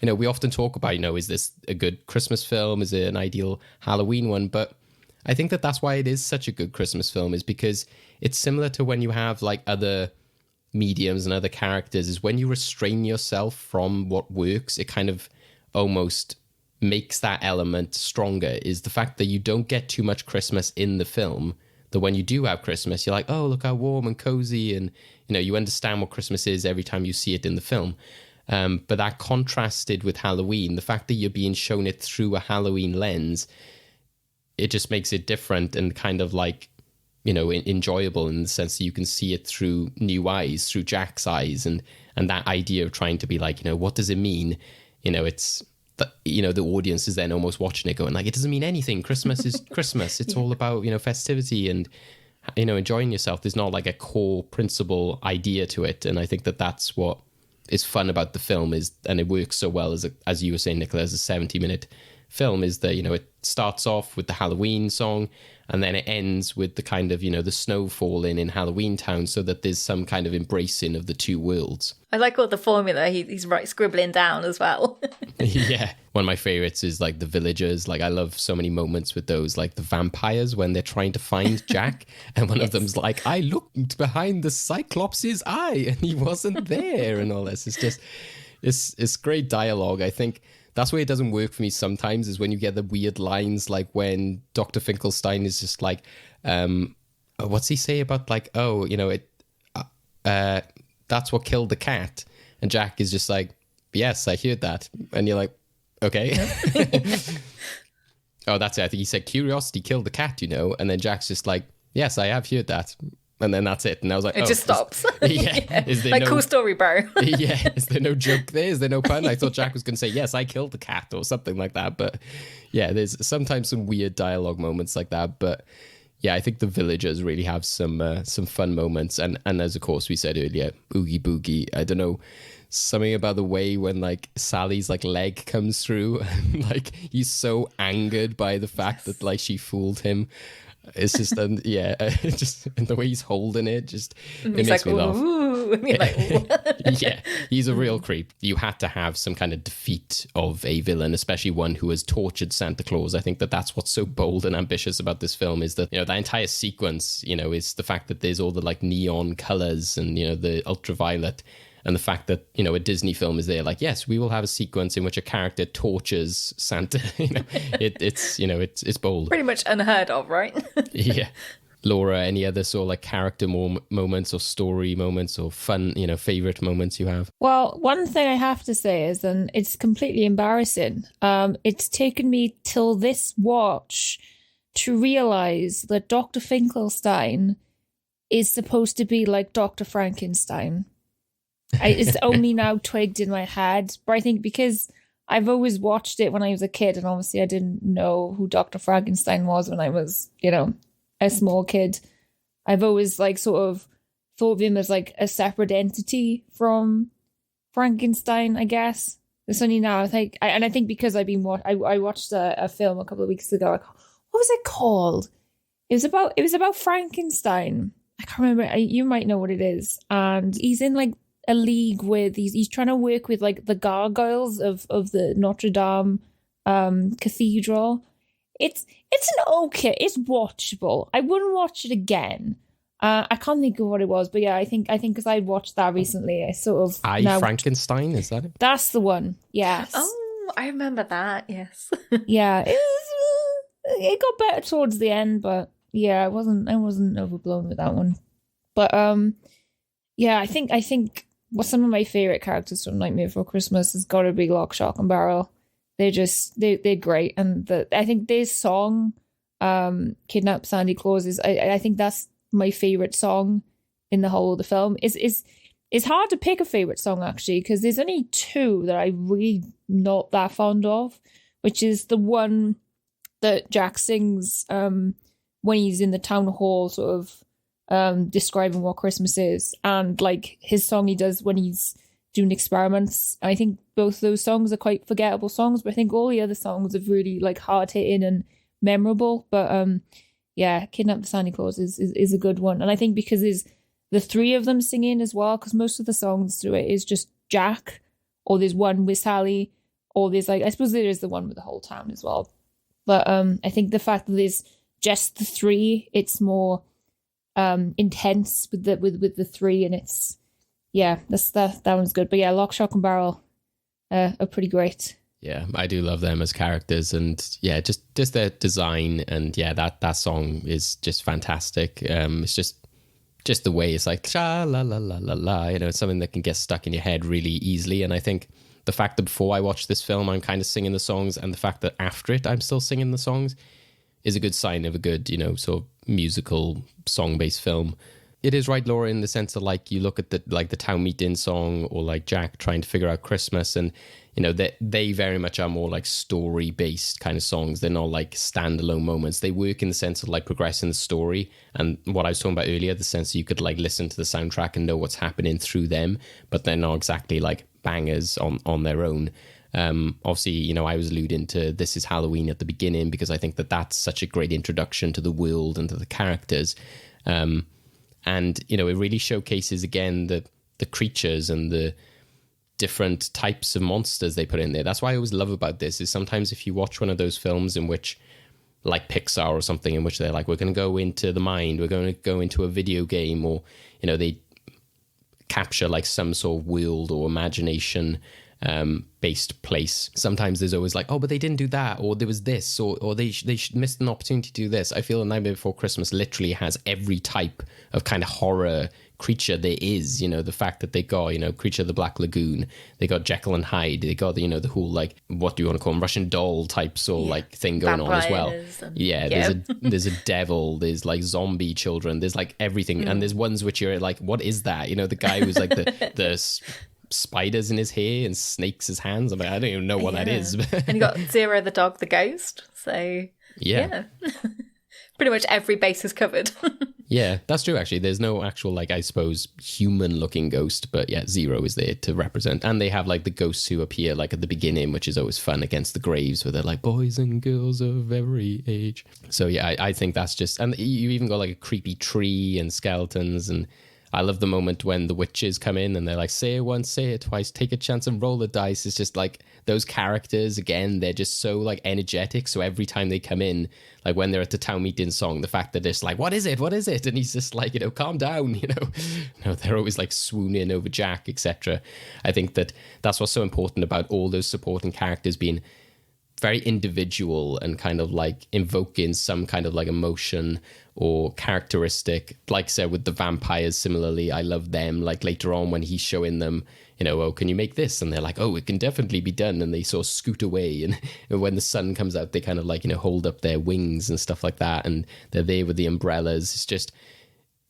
you know, we often talk about, you know, is this a good Christmas film? Is it an ideal Halloween one? But I think that's why it is such a good Christmas film, is because it's similar to when you have like other mediums and other characters, is when you restrain yourself from what works, it kind of almost makes that element stronger, is the fact that you don't get too much Christmas in the film, that when you do have Christmas, you're like, oh, look how warm and cozy, and, you know, you understand what Christmas is every time you see it in the film. But that contrasted with Halloween, the fact that you're being shown it through a Halloween lens, it just makes it different and kind of like, you know, enjoyable in the sense that you can see it through new eyes, through Jack's eyes, and that idea of trying to be like, you know, what does it mean? You know, it's, you know, the audience is then almost watching it going like, it doesn't mean anything. Christmas is Christmas. It's all about, you know, festivity and, you know, enjoying yourself. There's not like a core principle idea to it. And I think that's what is fun about the film, is, and it works so well as you were saying, Nicola, as a 70-minute film, is that, you know, it starts off with the Halloween song and then it ends with the kind of, you know, the snow falling in Halloween Town, so that there's some kind of embracing of the two worlds.
I like all the formula he's scribbling down as well.
Yeah. One of my favorites is like the villagers. Like I love so many moments with those, like the vampires when they're trying to find Jack and one of them's like, I looked behind the Cyclops' eye and he wasn't there, and all this. It's just, it's great dialogue. I think that's where it doesn't work for me sometimes, is when you get the weird lines, like when Dr. Finkelstein is just like, what's he say about like, oh, you know, that's what killed the cat. And Jack is just like, yes, I heard that. And you're like, okay. Oh, that's it. I think he said curiosity killed the cat, you know. And then Jack's just like, yes, I have heard that. And then that's it. And I was like,
it just stops.
Yeah. Is there
like, cool story, bro.
Yeah. Is there no joke there? Is there no pun? I thought Jack was going to say, yes, I killed the cat or something like that. But yeah, there's sometimes some weird dialogue moments like that. But yeah, I think the villagers really have some fun moments. And as of course we said earlier, Oogie Boogie, I don't know, something about the way when like Sally's like leg comes through and like he's so angered by the fact that like she fooled him. It's just, just and the way he's holding it, just it makes
like,
me laugh.
Ooh. And you're like,
yeah, he's a real creep. You had to have some kind of defeat of a villain, especially one who has tortured Santa Claus. I think that's what's so bold and ambitious about this film, is that, you know, that entire sequence, you know, is the fact that there's all the like neon colors and, you know, the ultraviolet. And the fact that, you know, a Disney film is there, like, yes, we will have a sequence in which a character tortures Santa. You know, it's bold.
Pretty much unheard of, right?
Yeah. Laura, any other sort of like character moments or story moments or fun, you know, favorite moments you have?
Well, one thing I have to say is, and it's completely embarrassing, it's taken me till this watch to realize that Dr. Finkelstein is supposed to be like Dr. Frankenstein. It's only now twigged in my head, but I think because I've always watched it when I was a kid, and obviously I didn't know who Dr. Frankenstein was when I was, you know, a small kid. I've always like sort of thought of him as like a separate entity from Frankenstein, I guess. It's only now I think, I think because I've been I watched a film a couple of weeks ago. What was it called? It was about Frankenstein. I can't remember. You might know what it is. And he's in like a league with he's trying to work with like the gargoyles of the Notre Dame cathedral. It's it's watchable. I wouldn't watch it again. I can't think of what it was, but yeah, I think because I watched that recently, I sort of
Frankenstein, is that it?
That's the one. Yes.
Oh, I remember that. Yes.
Yeah, it got better towards the end, but yeah, I wasn't overblown with that one. But yeah, I think what some of my favorite characters from Nightmare Before Christmas has got to be Lock, Shock, and Barrel. They're great, and I think this song, "Kidnap Sandy Claus," I think that's my favorite song in the whole of the film. It's hard to pick a favorite song actually, because there's only two that I really not that fond of, which is the one that Jack sings when he's in the town hall, sort of describing what Christmas is, and like his song he does when he's doing experiments. I think both those songs are quite forgettable songs, but I think all the other songs are really like hard hitting and memorable. But yeah, "Kidnap the Santa Claus" is a good one, and I think because there's the three of them singing as well, because most of the songs through it is just Jack, or there's one with Sally, or there's like, I suppose there is the one with the whole town as well. But I think the fact that there's just the three, it's more intense with the three, and it's that one's good. But yeah, Lock, Shock, and Barrel are pretty great.
Yeah, I do love them as characters, and yeah, just their design, and yeah, that song is just fantastic. It's just the way it's like sha la la la la la, it's something that can get stuck in your head really easily. And I think the fact that before I watched this film I'm kind of singing the songs, and the fact that after it I'm still singing the songs, is a good sign of a good, sort of musical song-based film. It is right, Laura, in the sense that like you look at the town meeting song, or like Jack trying to figure out Christmas, and they very much are more like story-based kind of songs. They're not like standalone moments. They work in the sense of like progressing the story, and what I was talking about earlier, the sense that you could like listen to the soundtrack and know what's happening through them, but they're not exactly like bangers on their own. Obviously, I was alluding to This Is Halloween at the beginning, because I think that that's such a great introduction to the world and to the characters. And, it really showcases again the creatures and the different types of monsters they put in there. That's why I always love about this, is sometimes if you watch one of those films in which, like Pixar or something, in which they're like, we're going to go into the mind, we're going to go into a video game, or, they capture like some sort of world or imagination based place. Sometimes there's always like, oh, but they didn't do that, or there was this, or they missed an opportunity to do this. I feel A Nightmare Before Christmas literally has every type of kind of horror creature there is. The fact that they got, Creature of the Black Lagoon, they got Jekyll and Hyde, they got, the whole like, what do you want to call them, Russian doll type sort of like thing going on as well. There's a devil, there's like zombie children, there's like everything. And there's ones which you're like, what is that? The guy who's like the spiders in his hair and snakes his hands. I'm like, I don't even know what that is.
And you got Zero the dog, the ghost. So yeah. Pretty much every base is covered.
Yeah, that's true actually. There's no actual like, I suppose, human looking ghost, but yeah, Zero is there to represent. And they have like the ghosts who appear like at the beginning, which is always fun, against the graves, where they're like boys and girls of every age. So yeah, I think that's just, and you even got like a creepy tree and skeletons. And I love the moment when the witches come in and they're like, say it once, say it twice, take a chance and roll the dice. It's just like those characters, again, they're just so like energetic. So every time they come in, like when they're at the town meeting song, the fact that it's like, what is it? What is it? And he's just like, calm down, they're always like swooning over Jack, etc. I think that's what's so important about all those supporting characters being very individual and kind of like invoking some kind of like emotion or characteristic. Like I said, with the vampires, similarly, I love them. Like later on when he's showing them, oh, can you make this? And they're like, oh, it can definitely be done. And they sort of scoot away. And when the sun comes out, they kind of like, hold up their wings and stuff like that. And they're there with the umbrellas.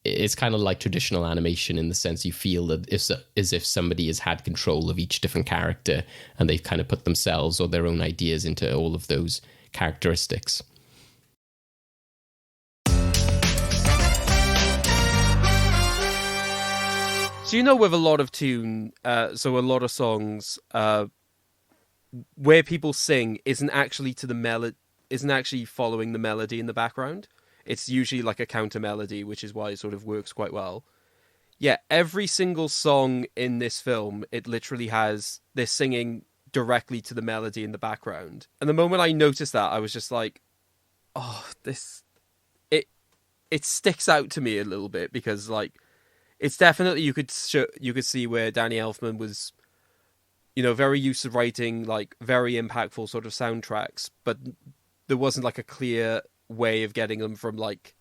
It's kind of like traditional animation in the sense you feel that as if somebody has had control of each different character and they've kind of put themselves or their own ideas into all of those characteristics.
So with a lot of tune, so a lot of songs, where people sing isn't actually following the melody in the background. It's usually like a counter melody, which is why it sort of works quite well. Yeah, every single song in this film, it literally has they're singing directly to the melody in the background. And the moment I noticed that, I was just like, oh, it sticks out to me a little bit, because like it's definitely you could see where Danny Elfman was, very used to writing like very impactful sort of soundtracks, but there wasn't like a clear way of getting them from like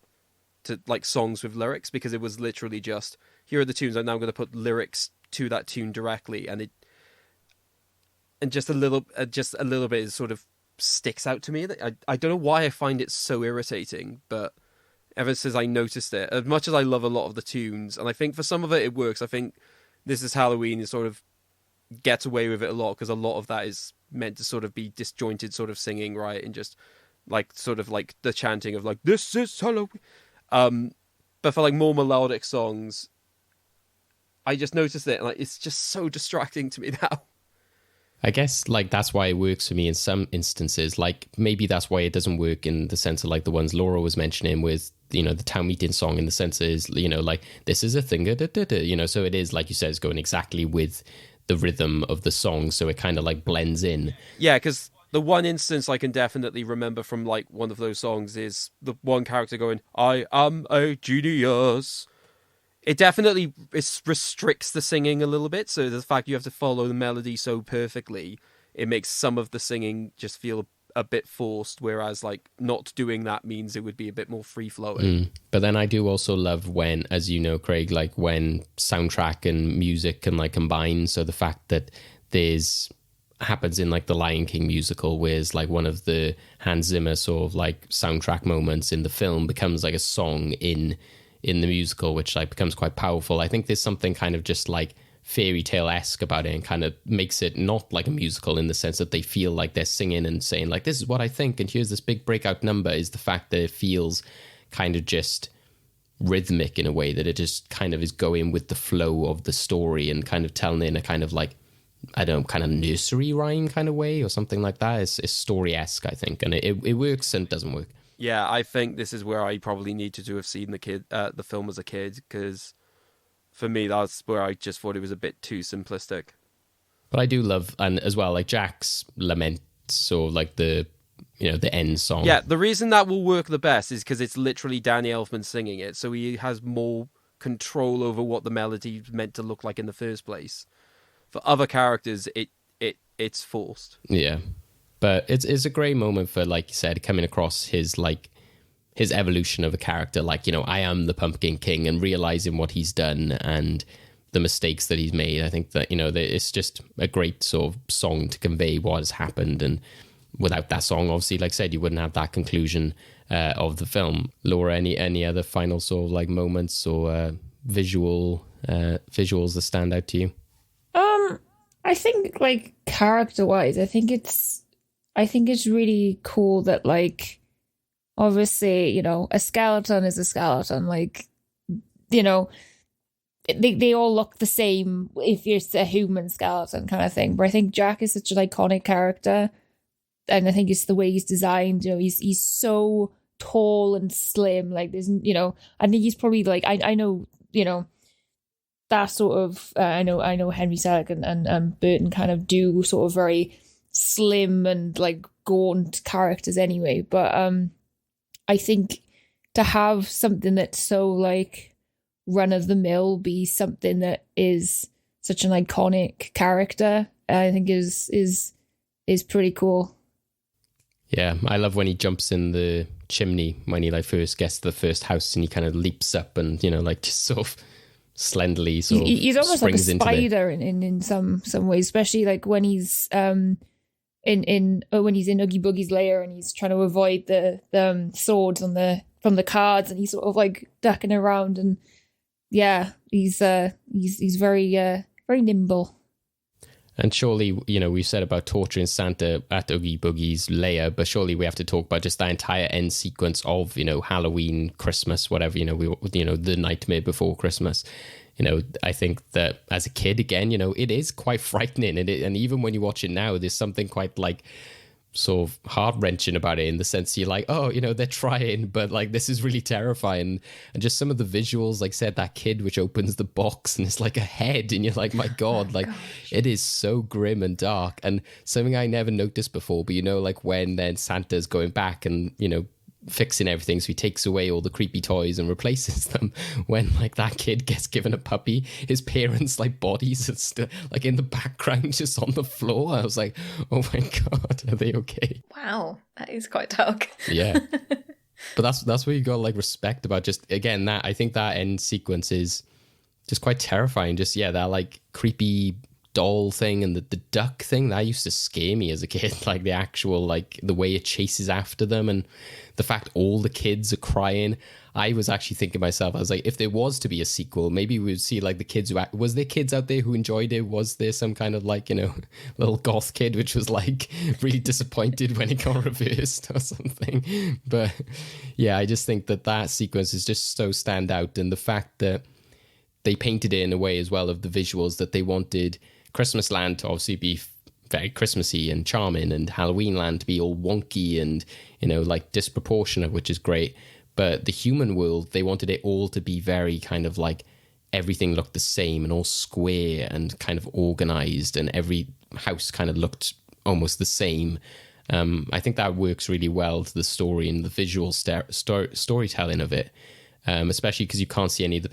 to like songs with lyrics, because it was literally just, here are the tunes, I'm now going to put lyrics to that tune directly, and just a little bit sort of sticks out to me. I don't know why I find it so irritating, but ever since I noticed it, as much as I love a lot of the tunes, and I think for some of it works, I think This Is Halloween is sort of gets away with it a lot, because a lot of that is meant to sort of be disjointed sort of singing, right, and just like sort of like the chanting of like, this is Halloween. But for like more melodic songs, I just noticed it, and like it's just so distracting to me now.
I guess like that's why it works for me in some instances. Like maybe that's why it doesn't work in the sense of like the ones Laura was mentioning with, you know, the town meeting song, in the sense is, you know, like this is a thing, you know, so it is, like you said, it's going exactly with the rhythm of the song, so it kind of like blends in.
Yeah, because the one instance I can definitely remember from like one of those songs is the one character going, I am a genius. It definitely restricts the singing a little bit, so the fact you have to follow the melody so perfectly, it makes some of the singing just feel a bit forced, whereas like not doing that means it would be a bit more free-flowing.
But then I do also love when, as you know, Craig, like when soundtrack and music can like combine, so the fact that happens in like the Lion King musical, whereas like one of the Hans Zimmer sort of like soundtrack moments in the film becomes like a song in the musical, which like becomes quite powerful. I think there's something kind of just like fairy tale-esque about it, and kind of makes it not like a musical in the sense that they feel like they're singing and saying like, this is what I think, and here's this big breakout number, is the fact that it feels kind of just rhythmic in a way, that it just kind of is going with the flow of the story and kind of telling it in a kind of like, I don't know, kind of nursery rhyme kind of way or something like that. It's story-esque, I think, and it works and doesn't work.
Yeah, I think this is where I probably needed to have seen the film as a kid, because for me, that's where I just thought it was a bit too simplistic.
But I do love, and as well, like Jack's laments, or like the end song.
Yeah, the reason that will work the best is because it's literally Danny Elfman singing it, so he has more control over what the melody is meant to look like in the first place. For other characters, it's forced.
Yeah. But it's a great moment for, like you said, coming across his evolution of a character, like, you know, I am the Pumpkin King, and realizing what he's done and the mistakes that he's made. I think that, you know, it's just a great sort of song to convey what has happened, and without that song, obviously, like I said, you wouldn't have that conclusion of the film. Laura, any other final sort of like moments or visuals that stand out to you?
I think like character-wise, I think it's really cool that, like, obviously, you know, a skeleton is a skeleton. Like, you know, they all look the same if you're a human skeleton kind of thing. But I think Jack is such an iconic character, and I think it's the way he's designed. You know, he's so tall and slim. Like, there's, you know, I think he's probably like, I know, you know, that sort of I know Henry Selick and Burton kind of do sort of very slim and like gaunt characters anyway, but I think to have something that's so like run of the mill be something that is such an iconic character, I think is pretty cool.
Yeah, I love when he jumps in the chimney when he like first gets to the first house, and he kind of leaps up and, you know, like just sort of slenderly sort of
he's almost like a spider
in
in some ways, especially like when he's when he's in Oogie Boogie's lair and he's trying to avoid the swords from the cards, and he's sort of like ducking around, and yeah, he's very very nimble.
And surely, you know, we've said about torturing Santa at Oogie Boogie's lair, but surely we have to talk about just that entire end sequence of, you know, Halloween, Christmas, whatever, you know, the nightmare before Christmas. You know, I think that as a kid, again, you know, it is quite frightening. And even when you watch it now, there's something quite like sort of heart-wrenching about it, in the sense you're like, oh, you know, they're trying, but like this is really terrifying. And just some of the visuals, like said, that kid which opens the box and it's like a head, and you're like, my god, like it is so grim and dark. And something I never noticed before, but you know, like when then Santa's going back and, you know, fixing everything, so he takes away all the creepy toys and replaces them, when like that kid gets given a puppy, his parents like bodies are still like in the background just on the floor. I was like, oh my god, are they okay?
Wow, that is quite dark.
Yeah. But that's what you got to like respect about just, again, that I think that end sequence is just quite terrifying. Just, yeah, that like creepy doll thing and the duck thing, that used to scare me as a kid. Like the actual, like the way it chases after them and the fact all the kids are crying. I was actually thinking myself, I was like, if there was to be a sequel, maybe we would see like the kids who was there kids out there who enjoyed it? Was there some kind of like, you know, little goth kid which was like really disappointed when it got reversed or something? But yeah, I just think that sequence is just so stand out, and the fact that they painted it in a way as well of the visuals that they wanted Christmas Land to obviously be very Christmassy and charming, and Halloween Land to be all wonky and, you know, like disproportionate, which is great. But the human world, they wanted it all to be very kind of like everything looked the same and all square and kind of organized, and every house kind of looked almost the same. I think that works really well to the story and the visual storytelling of it, especially because you can't see any of the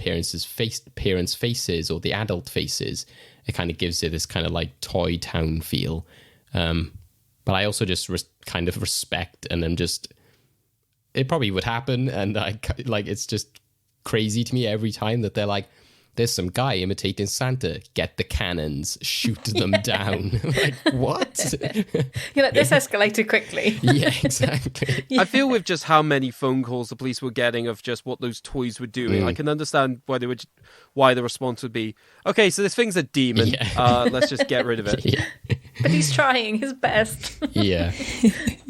parents' faces or the adult faces. It kind of gives it this kind of like toy town feel. But I also just kind of respect, and then just, it probably would happen, and I like, it's just crazy to me every time that they're like, there's some guy imitating Santa, get the cannons, shoot them down. Like, what?
You're like, this escalated quickly.
Yeah, exactly.
I feel with just how many phone calls the police were getting of just what those toys were doing, I can understand why the response would be, okay, so this thing's a demon. Yeah. Let's just get rid of it.
Yeah.
But he's trying his best.
Yeah.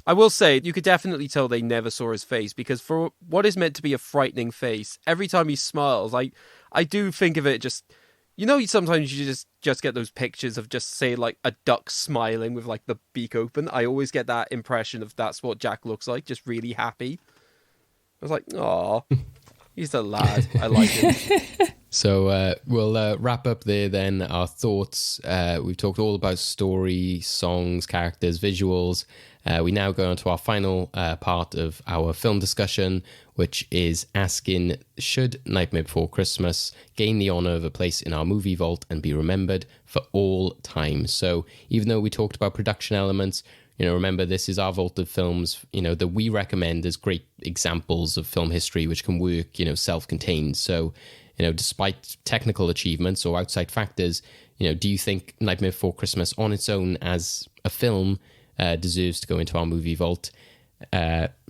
I will say, you could definitely tell they never saw his face, because for what is meant to be a frightening face, every time he smiles, I do think of it just, you know, sometimes you just get those pictures of just, say, like a duck smiling with like the beak open. I always get that impression of that's what Jack looks like, just really happy. I was like, aw, he's a lad. I like him.
So we'll wrap up there then, our thoughts. We've talked all about story, songs, characters, visuals. We now go on to our final part of our film discussion, which is asking, should Nightmare Before Christmas gain the honour of a place in our movie vault and be remembered for all time? So even though we talked about production elements, you know, remember, this is our vault of films, you know, that we recommend as great examples of film history which can work, you know, self-contained. So, you know, despite technical achievements or outside factors, you know, do you think Nightmare Before Christmas on its own as a film deserves to go into our movie vault?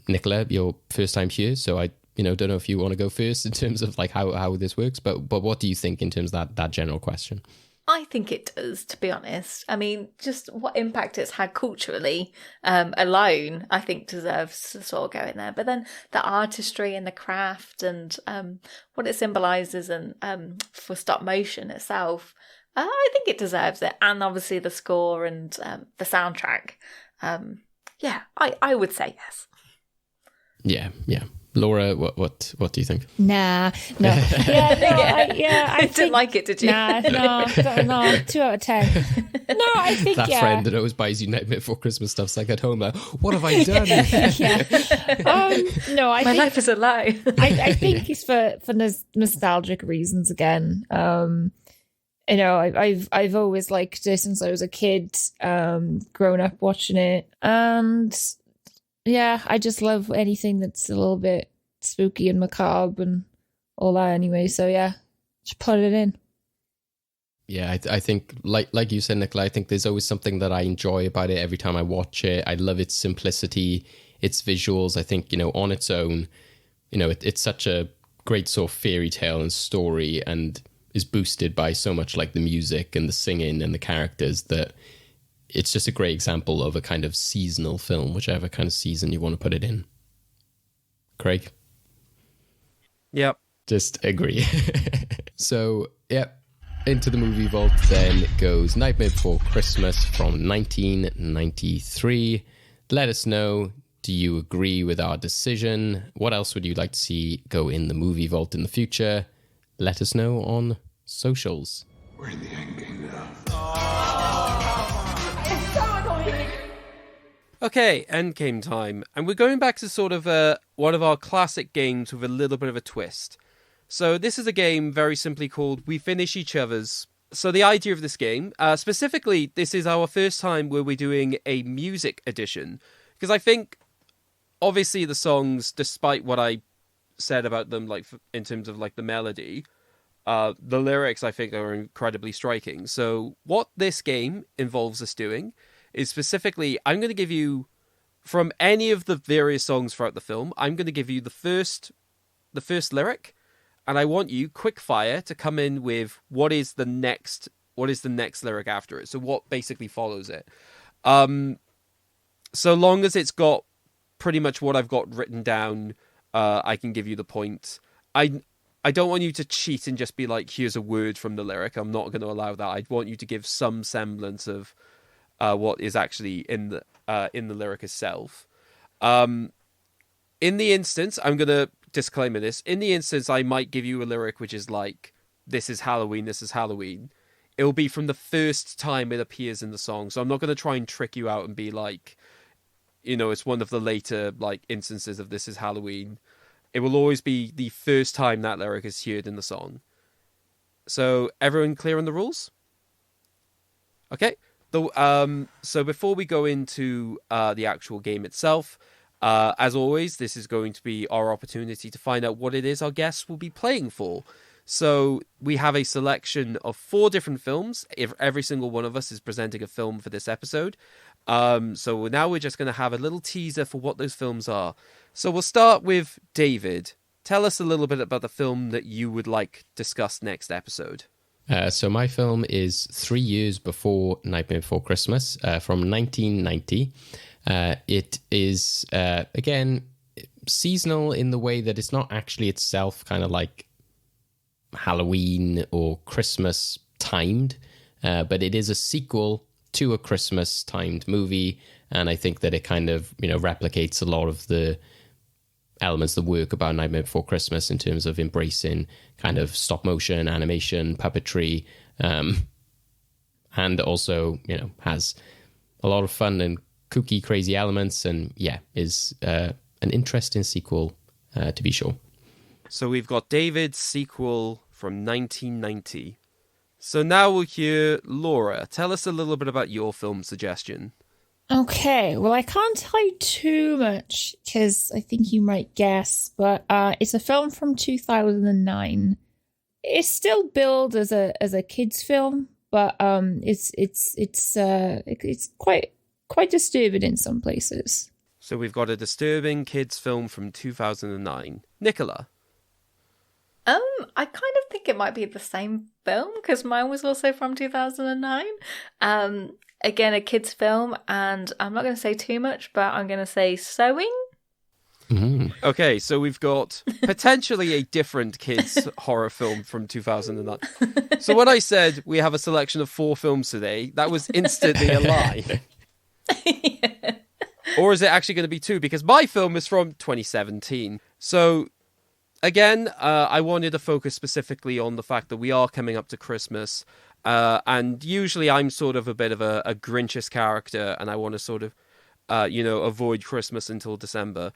Nicola, your first time here, so I, you know, don't know if you want to go first in terms of like how this works, but what do you think in terms of that general question?
I think it does, to be honest. I mean, just what impact it's had culturally alone, I think deserves to sort of go in there. But then the artistry and the craft and what it symbolises and for stop motion itself, I think it deserves it. And obviously the score and the soundtrack. Yeah, I would say yes.
Yeah. Laura, what do you think?
No. I
didn't like it, did you?
No, 2 out of 10. No, I think,
that friend that always buys you Nightmare Before Christmas stuff's like at home, like, what have I done?
No, I
My
think
life is a lie.
I think it's for nostalgic reasons again. You know, I've always liked it since I was a kid, grown up watching it, and yeah, I just love anything that's a little bit spooky and macabre and all that anyway. So yeah, just put it in.
Yeah, I think, like you said, Nicola, I think there's always something that I enjoy about it every time I watch it. I love its simplicity, its visuals. I think, you know, on its own, you know, it's such a great sort of fairy tale and story, and is boosted by so much like the music and the singing and the characters, that it's just a great example of a kind of seasonal film, whichever kind of season you want to put it in. Craig?
Yep.
Just agree. So, yep. Into the movie vault then goes Nightmare Before Christmas from 1993. Let us know, do you agree with our decision? What else would you like to see go in the movie vault in the future? Let us know on socials.
We're in the Endgame now.
Okay, Endgame time. And we're going back to sort of one of our classic games with a little bit of a twist. So this is a game very simply called We Finish Each Other's. So the idea of this game, specifically, this is our first time where we're doing a music edition. Because I think obviously the songs, despite what I said about them, like in terms of like the melody, the lyrics I think are incredibly striking. So what this game involves us doing is specifically, I'm going to give you, from any of the various songs throughout the film, I'm going to give you the first lyric, and I want you quick fire to come in with what is the next lyric after it. So what basically follows it. So long as it's got pretty much what I've got written down, I can give you the point. I don't want you to cheat and just be like, here's a word from the lyric. I'm not going to allow that. I want you to give some semblance of what is actually in the lyric itself. In the instance, I'm going to disclaimer this. In the instance, I might give you a lyric which is like, this is Halloween, this is Halloween. It will be from the first time it appears in the song. So I'm not going to try and trick you out and be like, it's one of the later like instances of this is Halloween. It will always be the first time that lyric is heard in the song. So everyone clear on the rules? Okay. So before we go into the actual game itself, as always, this is going to be our opportunity to find out what it is our guests will be playing for. So we have a selection of 4 different films. If every single one of us is presenting a film for this episode. So now we're just going to have a little teaser for what those films are. So we'll start with David. Tell us a little bit about the film that you would like discussed next episode.
So my film is 3 years before Nightmare Before Christmas, from 1990. It is, again, seasonal in the way that it's not actually itself kind of like Halloween or Christmas timed, but it is a sequel to a Christmas timed movie, and I think that it kind of replicates a lot of the elements that work about Nightmare Before Christmas in terms of embracing kind of stop motion animation, puppetry, and also has a lot of fun and kooky crazy elements, and is an interesting sequel to be sure.
So we've got David's sequel from 1990. So now we'll hear Laura. Tell us a little bit about your film suggestion.
Okay, well, I can't tell you too much because I think you might guess, but it's a film from 2009. It's still billed as a kids film, but it's quite disturbing in some places.
So we've got a disturbing kids film from 2009. Nicola.
I kind of think it might be the same film because mine was also from 2009. Again, a kids' film, and I'm not going to say too much, but I'm going to say Sewing.
Mm-hmm.
Okay, so we've got potentially a different kids' horror film from 2009. So when I said we have a selection of 4 films today, that was instantly a lie.
Yeah.
Or is it actually going to be 2? Because my film is from 2017. So again, I wanted to focus specifically on the fact that we are coming up to Christmas. And usually I'm sort of a bit of a Grinchish character, and I want to sort of, avoid Christmas until December.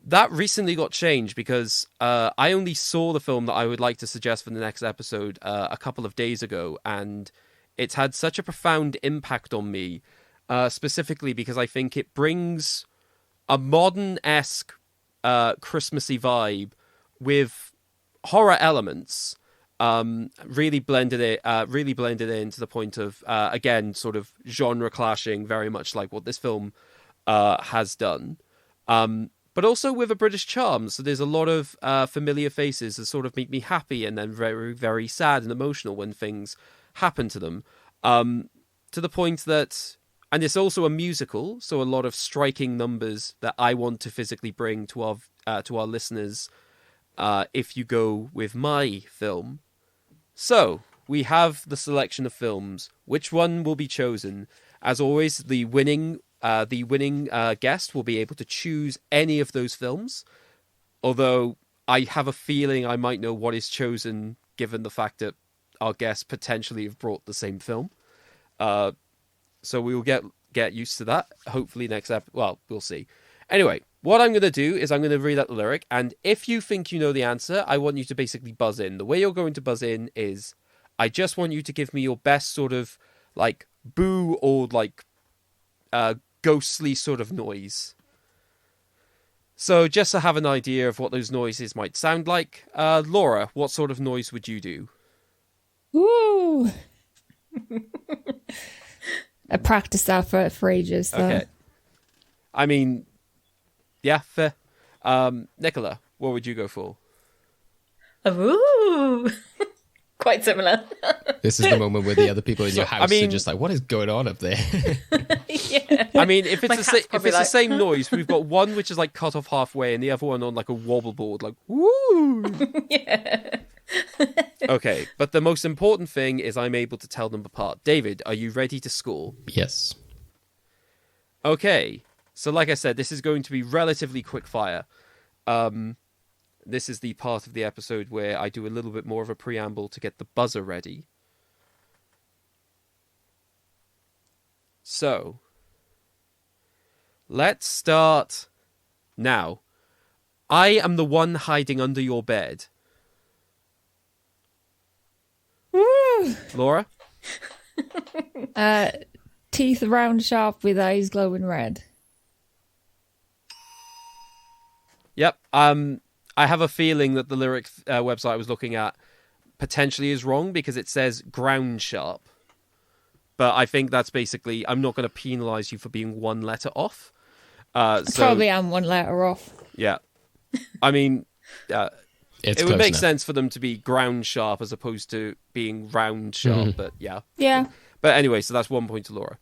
That recently got changed because I only saw the film that I would like to suggest for the next episode a couple of days ago, and it's had such a profound impact on me, specifically because I think it brings a modern-esque Christmassy vibe with horror elements. Really blended it in to the point of, again, sort of genre clashing, very much like what this film has done. But also with a British charm. So there's a lot of familiar faces that sort of make me happy and then very, very sad and emotional when things happen to them. To the point that, and it's also a musical, so a lot of striking numbers that I want to physically bring to our listeners if you go with my film. So, we have the selection of films. Which one will be chosen? As always, the winning guest will be able to choose any of those films. Although, I have a feeling I might know what is chosen, given the fact that our guests potentially have brought the same film. So we will get used to that. Hopefully next episode. Well, we'll see. Anyway, what I'm going to do is I'm going to read out the lyric, and if you think you know the answer, I want you to basically buzz in. The way you're going to buzz in is, I just want you to give me your best sort of, like, boo or, like, ghostly sort of noise. So just to have an idea of what those noises might sound like, Laura, what sort of noise would you do?
Woo! I practiced that for ages. So.
Okay. I mean, yeah, fair. Nicola, what would you go for?
Ooh. Quite similar.
This is the moment where the other people in your house are just like, what is going on up there?
Yeah.
I mean, if it's
My
the same noise, we've got one which is like cut off halfway and the other one on like a wobble board, like, woo!
Yeah.
Okay, but the most important thing is I'm able to tell them apart. David, are you ready to score?
Yes.
Okay, so like I said, this is going to be relatively quick fire. This is the part of the episode where I do a little bit more of a preamble to get the buzzer ready. So, let's start now. I am the one hiding under your bed. Laura?
Teeth round sharp with eyes glowing red.
Yep. I have a feeling that the lyric website I was looking at potentially is wrong because it says ground sharp. But I think that's basically, I'm not going to penalise you for being one letter off.
I probably am one letter off.
Yeah. I mean, it would make
enough.
sense for them to be ground sharp as opposed to being round sharp, but yeah.
Yeah.
But anyway, so that's 1 point to Laura.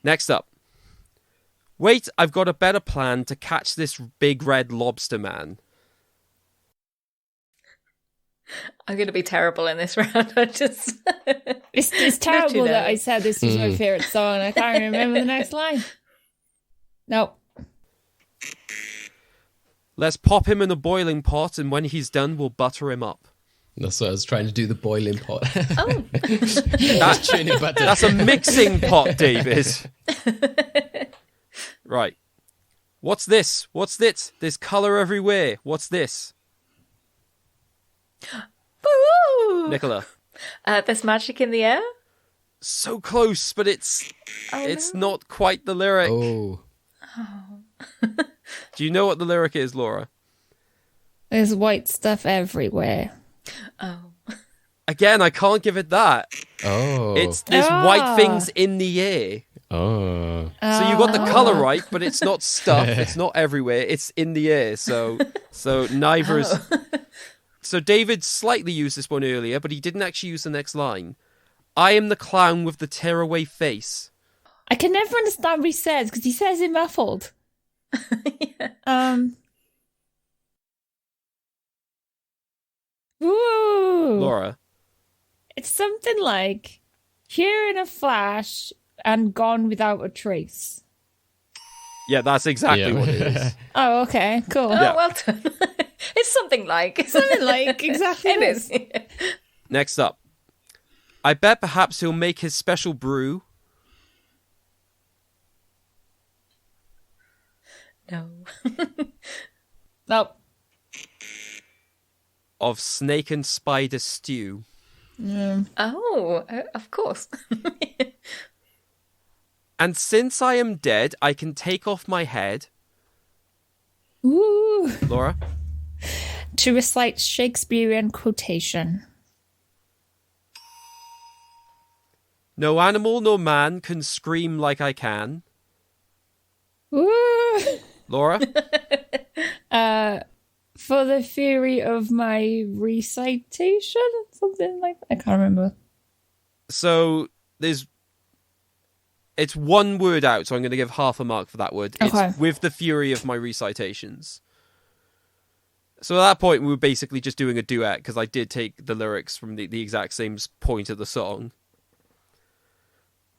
Next up. Wait, I've got a better plan to catch this big red lobster man.
I'm going to be terrible in this round.
It's terrible that I said this was my favourite song. I can't remember the next line. Nope.
Let's pop him in a boiling pot, and when he's done, we'll butter him up.
That's what I was trying to do, the boiling pot.
Oh.
That's a mixing pot, David. Right. What's this? What's this? There's colour everywhere. What's this?
Boo!
Nicola.
There's magic in the air?
So close, but it's not quite the lyric.
Oh.
Do you know what the lyric is, Laura?
There's white stuff everywhere.
Oh.
Again, I can't give it that.
Oh.
There's white things in the air.
Oh.
So you got the colour right, but it's not stuff. It's not everywhere. It's in the air. So neither is... So David slightly used this one earlier, but he didn't actually use the next line. I am the clown with the tearaway face.
I can never understand what he says because he says it muffled.
Yeah.
Ooh.
Laura.
It's something like here in a flash and gone without a trace.
Yeah, that's exactly what it is.
Oh, okay, cool.
Oh, well done. It's something like
exactly
it is.
Next up. I bet perhaps he'll make his special brew.
No.
Nope.
Of snake and spider stew.
Oh, of course.
And since I am dead, I can take off my head.
Ooh.
Laura?
To recite Shakespearean quotation.
No animal nor man can scream like I can.
Ooh.
Laura?
For the fury of my recitation? Something like that. I can't remember.
So it's one word out, so I'm going to give half a mark for that word.
Okay.
It's with the fury of my recitations. So at that point, we were basically just doing a duet, because I did take the lyrics from the exact same point of the song.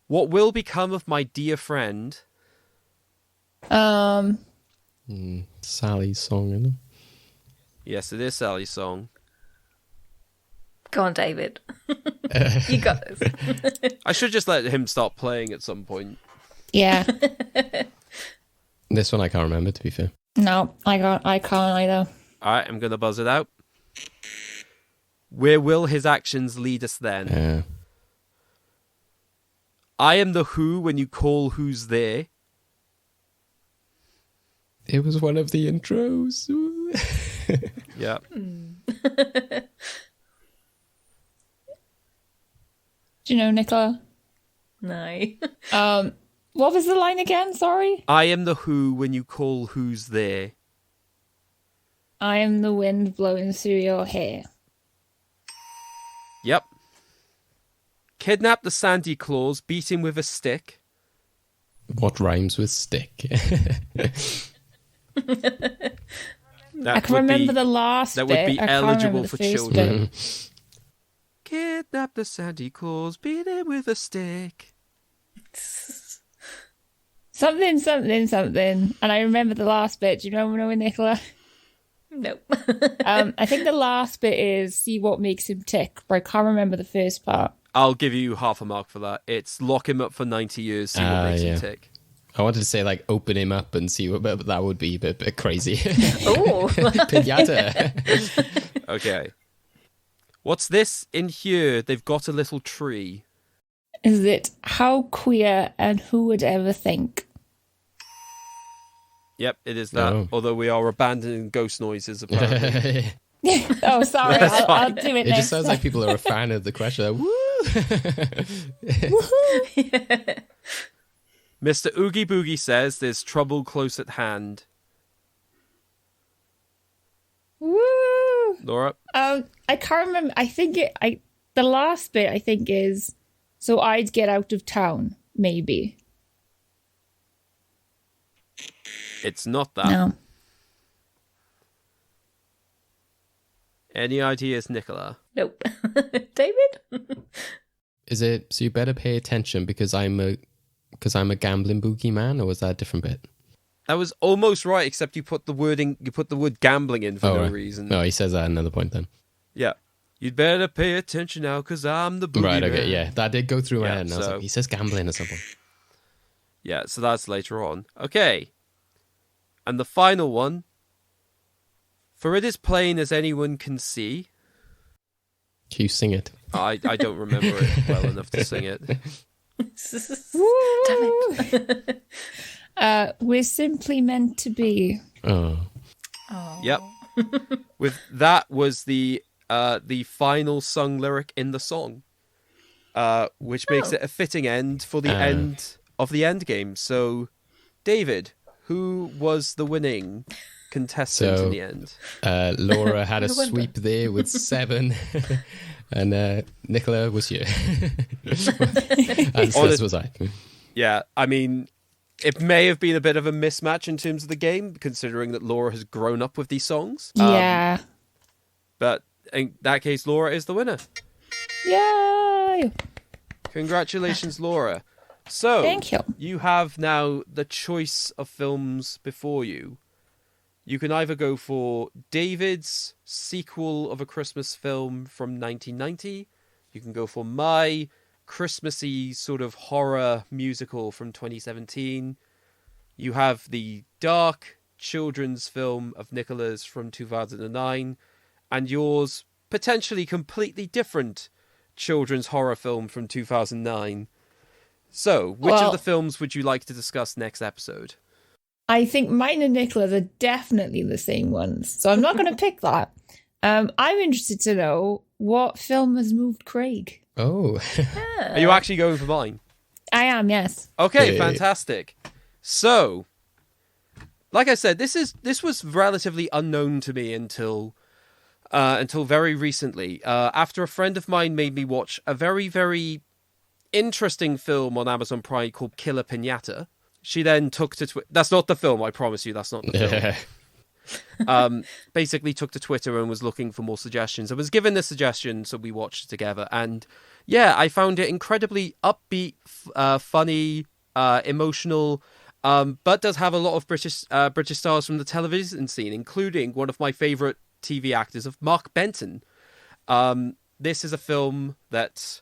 What will become of my dear friend?
Sally's song, isn't it?
Yes, it is Sally's song.
Go on, David. You got this.
I should just let him start playing at some point.
Yeah.
This one I can't remember, to be fair.
No, I can't either.
All right, I'm going to buzz it out. Where will his actions lead us then? I am the who when you call who's there.
It was one of the intros.
Yeah.
Do you know, Nicola?
No.
What was the line again? Sorry.
I am the who when you call who's there.
I am the wind blowing through your hair.
Yep. Kidnap the Santa Claus, beat him with a stick.
What rhymes with stick?
I can remember the last bit.
That would be
I can't
eligible
remember
for
the first
children.
bit.
Kidnap the Santa Claus, beat him with a stick.
Something, something, something. And I remember the last bit. Do you know, Nicola?
Nope.
I think the last bit is see what makes him tick, but I can't remember the first part.
I'll give you half a mark for that. It's lock him up for 90 years, see what makes him tick.
I wanted to say, like, open him up and see what, but that would be a bit crazy.
Oh.
Pinata.
Okay. What's this in here? They've got a little tree.
Is it how queer and who would ever think?
Yep, it is that.
Oh.
Although we are abandoning ghost noises, apparently.
Oh, sorry. I'll do it
It
next
just sounds
time.
like people are a fan of the question. Like, woo!
Mr. Oogie Boogie says there's trouble close at hand.
Woo!
Laura?
I can't remember. I think the last bit I think is so I'd get out of town, maybe.
It's not that.
No.
Any ideas, Nicola?
Nope. David?
Is it so you better pay attention because I'm a gambling boogie man, or was that a different bit?
That was almost right, except you put the word gambling in for no
right.
reason.
No, he says that at another point then.
Yeah. You'd better pay attention now, because I'm the boogie
Right, okay,
man.
yeah. That did go through my
Yeah,
head, and I was
so-
like, he says gambling or something.
Yeah, so that's later on. Okay. And the final one. For it is plain as anyone can see.
Can you sing it?
I don't remember it well enough to sing it.
Damn it. We're simply meant to be.
Oh.
Yep. With that was the final sung lyric in the song, which makes it a fitting end for the end of the Endgame. So, David, who was the winning contestant in the end?
Laura had a sweep there with 7, and Nicola was here. And so was I.
Yeah, I mean, it may have been a bit of a mismatch in terms of the game, considering that Laura has grown up with these songs.
Yeah.
But in that case, Laura is the winner.
Yay!
Congratulations, Laura. So,
Thank you.
You have now the choice of films before you. You can either go for David's sequel of a Christmas film from 1990. You can go for my Christmassy sort of horror musical from 2017. You have the dark children's film of Nicola's from 2009. And yours, potentially completely different children's horror film from 2009. So, which of the films would you like to discuss next episode?
I think mine and Nicola's are definitely the same ones, so I'm not going to pick that. I'm interested to know what film has moved Craig.
Oh.
Are you actually going for mine?
I am, yes.
Okay, fantastic. So, like I said, this was relatively unknown to me until very recently. After a friend of mine made me watch a very, very interesting film on Amazon Prime called Killer Piñata. She then took to Twitter. That's not the film, I promise you. That's not the film. Basically took to Twitter and was looking for more suggestions. I was given the suggestion, so we watched it together. And yeah, I found it incredibly upbeat, funny, emotional, but does have a lot of British stars from the television scene, including one of my favourite TV actors of Mark Benton. This is a film that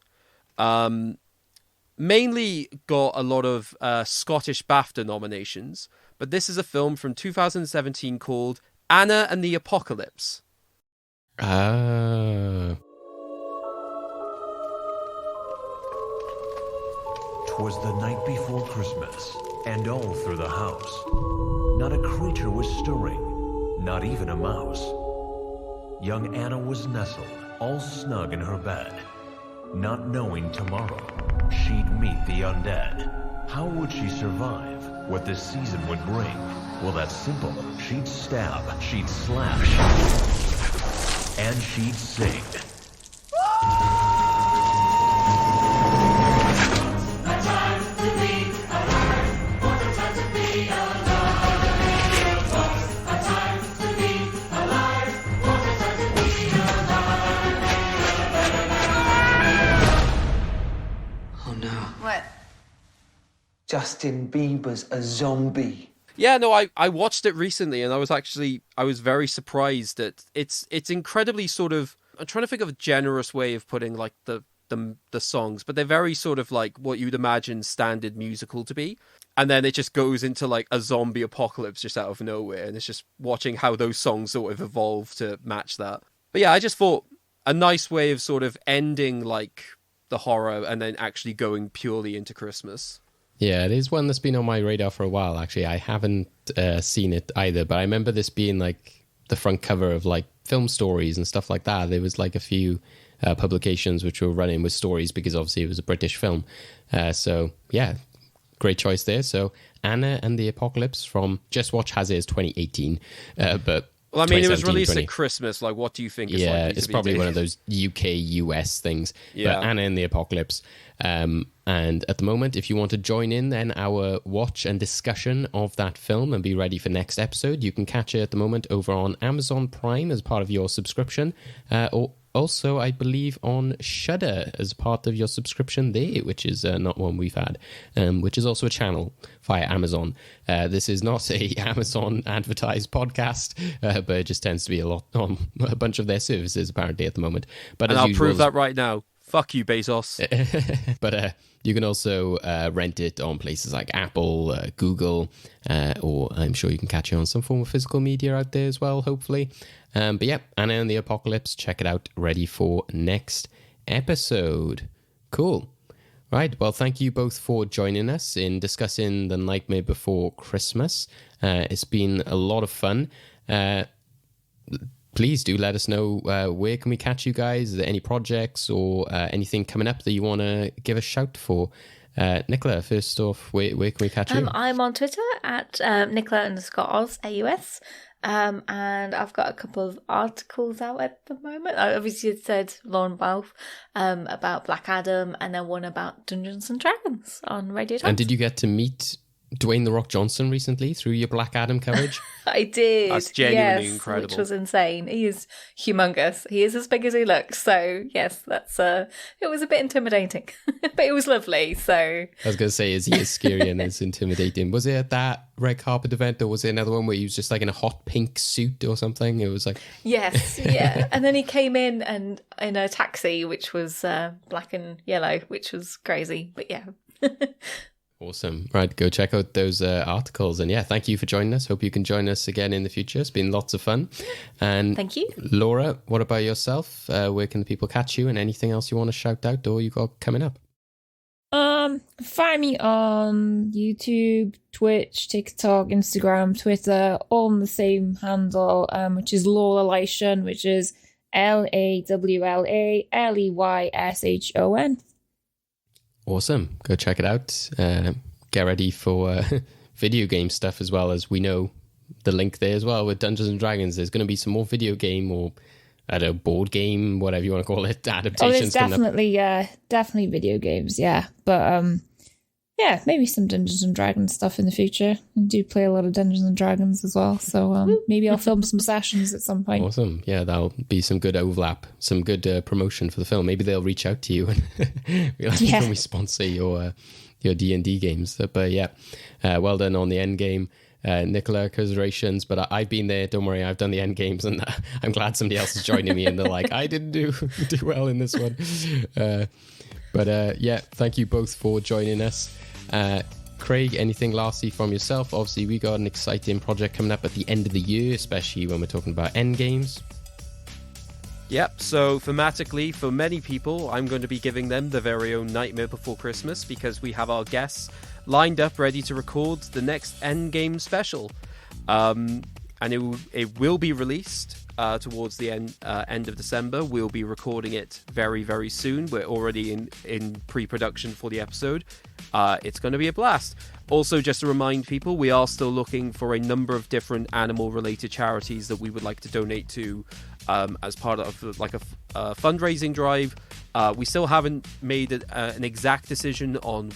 mainly got a lot of Scottish BAFTA nominations, but this is a film from 2017 called Anna and the Apocalypse.
Ah.
'Twas the night before Christmas, and all through the house. Not a creature was stirring, not even a mouse. Young Anna was nestled, all snug in her bed, not knowing tomorrow she'd meet the undead. How would she survive what this season would bring? Well, that's simple. She'd stab, she'd slash, and she'd sing.
Justin Bieber's a zombie.
Yeah, no, I watched it recently and I was very surprised that it's incredibly sort of, I'm trying to think of a generous way of putting like the songs, but they're very sort of like what you'd imagine standard musical to be. And then it just goes into like a zombie apocalypse just out of nowhere. And it's just watching how those songs sort of evolve to match that. But yeah, I just thought a nice way of sort of ending like the horror and then actually going purely into Christmas.
Yeah, it is one that's been on my radar for a while, actually. I haven't seen it either, but I remember this being like the front cover of like film stories and stuff like that. There was like a few publications which were running with stories because obviously it was a British film. So yeah, great choice there. So Anna and the Apocalypse from Just Watch has it as 2018, but
well, I mean, it was released at Christmas. Like, what do you think?
Yeah, it's probably one of those UK, US things. Yeah. But Anna and the Apocalypse. And at the moment, if you want to join in then our watch and discussion of that film and be ready for next episode, you can catch it at the moment over on Amazon Prime as part of your subscription, or also, I believe, on Shudder as part of your subscription there, which is not one we've had, which is also a channel via Amazon. This is not a Amazon advertised podcast, but it just tends to be a lot on a bunch of their services apparently at the moment. But
and I'll prove that right now. Fuck you, Bezos.
But you can also rent it on places like Apple, Google, or I'm sure you can catch it on some form of physical media out there as well, hopefully. But yeah, Anna and the Apocalypse, check it out, ready for next episode. Cool. Right, well, thank you both for joining us in discussing The Nightmare Before Christmas. It's been a lot of fun. Please do let us know where can we catch you guys. Is there any projects or anything coming up that you want to give a shout for? Nicola, first off, where can we catch you?
I'm on Twitter at Nicola_Aus, AUS. And I've got a couple of articles out at the moment. I obviously said Lauren Balfe about Black Adam, and then one about Dungeons and Dragons on Radio Times.
And did you get to meet Dwayne The Rock Johnson recently through your Black Adam coverage?
I did.
That's genuinely incredible.
Which was insane. He is humongous. He is as big as he looks. So yes, that's it was a bit intimidating, but it was lovely. So
I was going to say, is he as scary and as intimidating? Was it at that red carpet event, or was it another one where he was just like in a hot pink suit or something? It was like
yes, yeah. And then he came in and in a taxi, which was black and yellow, which was crazy. But yeah.
Awesome. Right, go check out those articles. And yeah, thank you for joining us. Hope you can join us again in the future. It's been lots of fun. And
thank you.
Laura, what about yourself? Where can the people catch you, and anything else you want to shout out or you got coming up?
Find me on YouTube, Twitch, TikTok, Instagram, Twitter, all on the same handle, which is Laura Leyshon, which is LAWLALEYSHON.
Awesome. Go check it out. Get ready for video game stuff as well, as we know the link there as well with Dungeons and Dragons. There's going to be some more video game or I don't know, board game, whatever you want to call it, adaptations.
Oh, there's definitely video games, yeah. But yeah, maybe some Dungeons and Dragons stuff in the future. I do play a lot of Dungeons and Dragons as well, so maybe I'll film some sessions at some point.
Awesome. Yeah, that'll be some good overlap, some good promotion for the film. Maybe they'll reach out to you and be like, can we sponsor your D&D games? But yeah, well done on the Endgame. Nicola, commiserations, but I've been there, don't worry, I've done the end games, and I'm glad somebody else is joining me, and they're like, I didn't do well in this one. But yeah, thank you both for joining us. Craig, anything lastly from yourself? Obviously, we got an exciting project coming up at the end of the year, especially when we're talking about end games.
Yep, so thematically, for many people, I'm going to be giving them their very own Nightmare Before Christmas because we have our guests lined up ready to record the next Endgame special. And it will be released towards the end of December. We'll be recording it very, very soon. We're already in pre-production for the episode. It's going to be a blast. Also, just to remind people, we are still looking for a number of different animal-related charities that we would like to donate to as part of like a fundraising drive. We still haven't made an exact decision on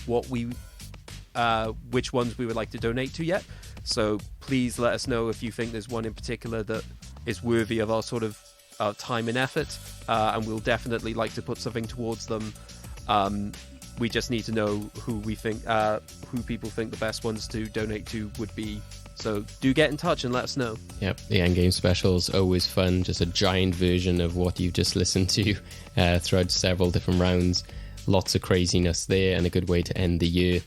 which ones we would like to donate to yet. So please let us know if you think there's one in particular that is worthy of our sort of time and effort, and we'll definitely like to put something towards them. We just need to know who people think the best ones to donate to would be. So do get in touch and let us know.
Yep, the Endgame special is always fun. Just a giant version of what you've just listened to throughout several different rounds. Lots of craziness there and a good way to end the year.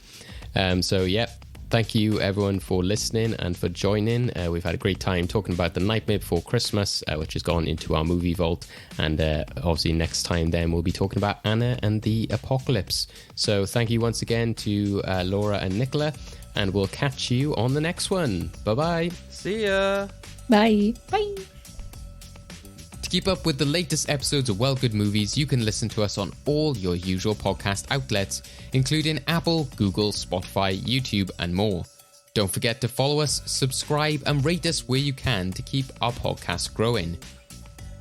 Thank you everyone for listening and for joining. We've had a great time talking about The Nightmare Before Christmas, which has gone into our movie vault. And obviously next time then we'll be talking about Anna and the Apocalypse. So thank you once again to Laura and Nicola. And we'll catch you on the next one. Bye-bye.
See ya.
Bye. Bye.
To keep up with the latest episodes of Well Good Movies, you can listen to us on all your usual podcast outlets, including Apple, Google, Spotify, YouTube, and more. Don't forget to follow us, subscribe, and rate us where you can to keep our podcast growing.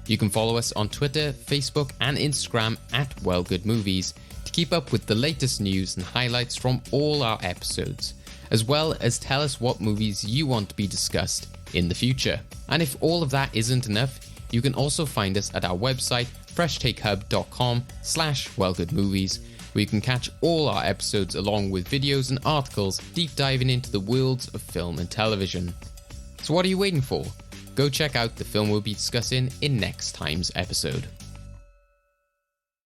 You can follow us on Twitter, Facebook, and Instagram at Well Good Movies to keep up with the latest news and highlights from all our episodes, as well as tell us what movies you want to be discussed in the future. And if all of that isn't enough, you can also find us at our website, freshtakehub.com/wellgoodmovies, where you can catch all our episodes along with videos and articles deep diving into the worlds of film and television. So what are you waiting for? Go check out the film we'll be discussing in next time's episode.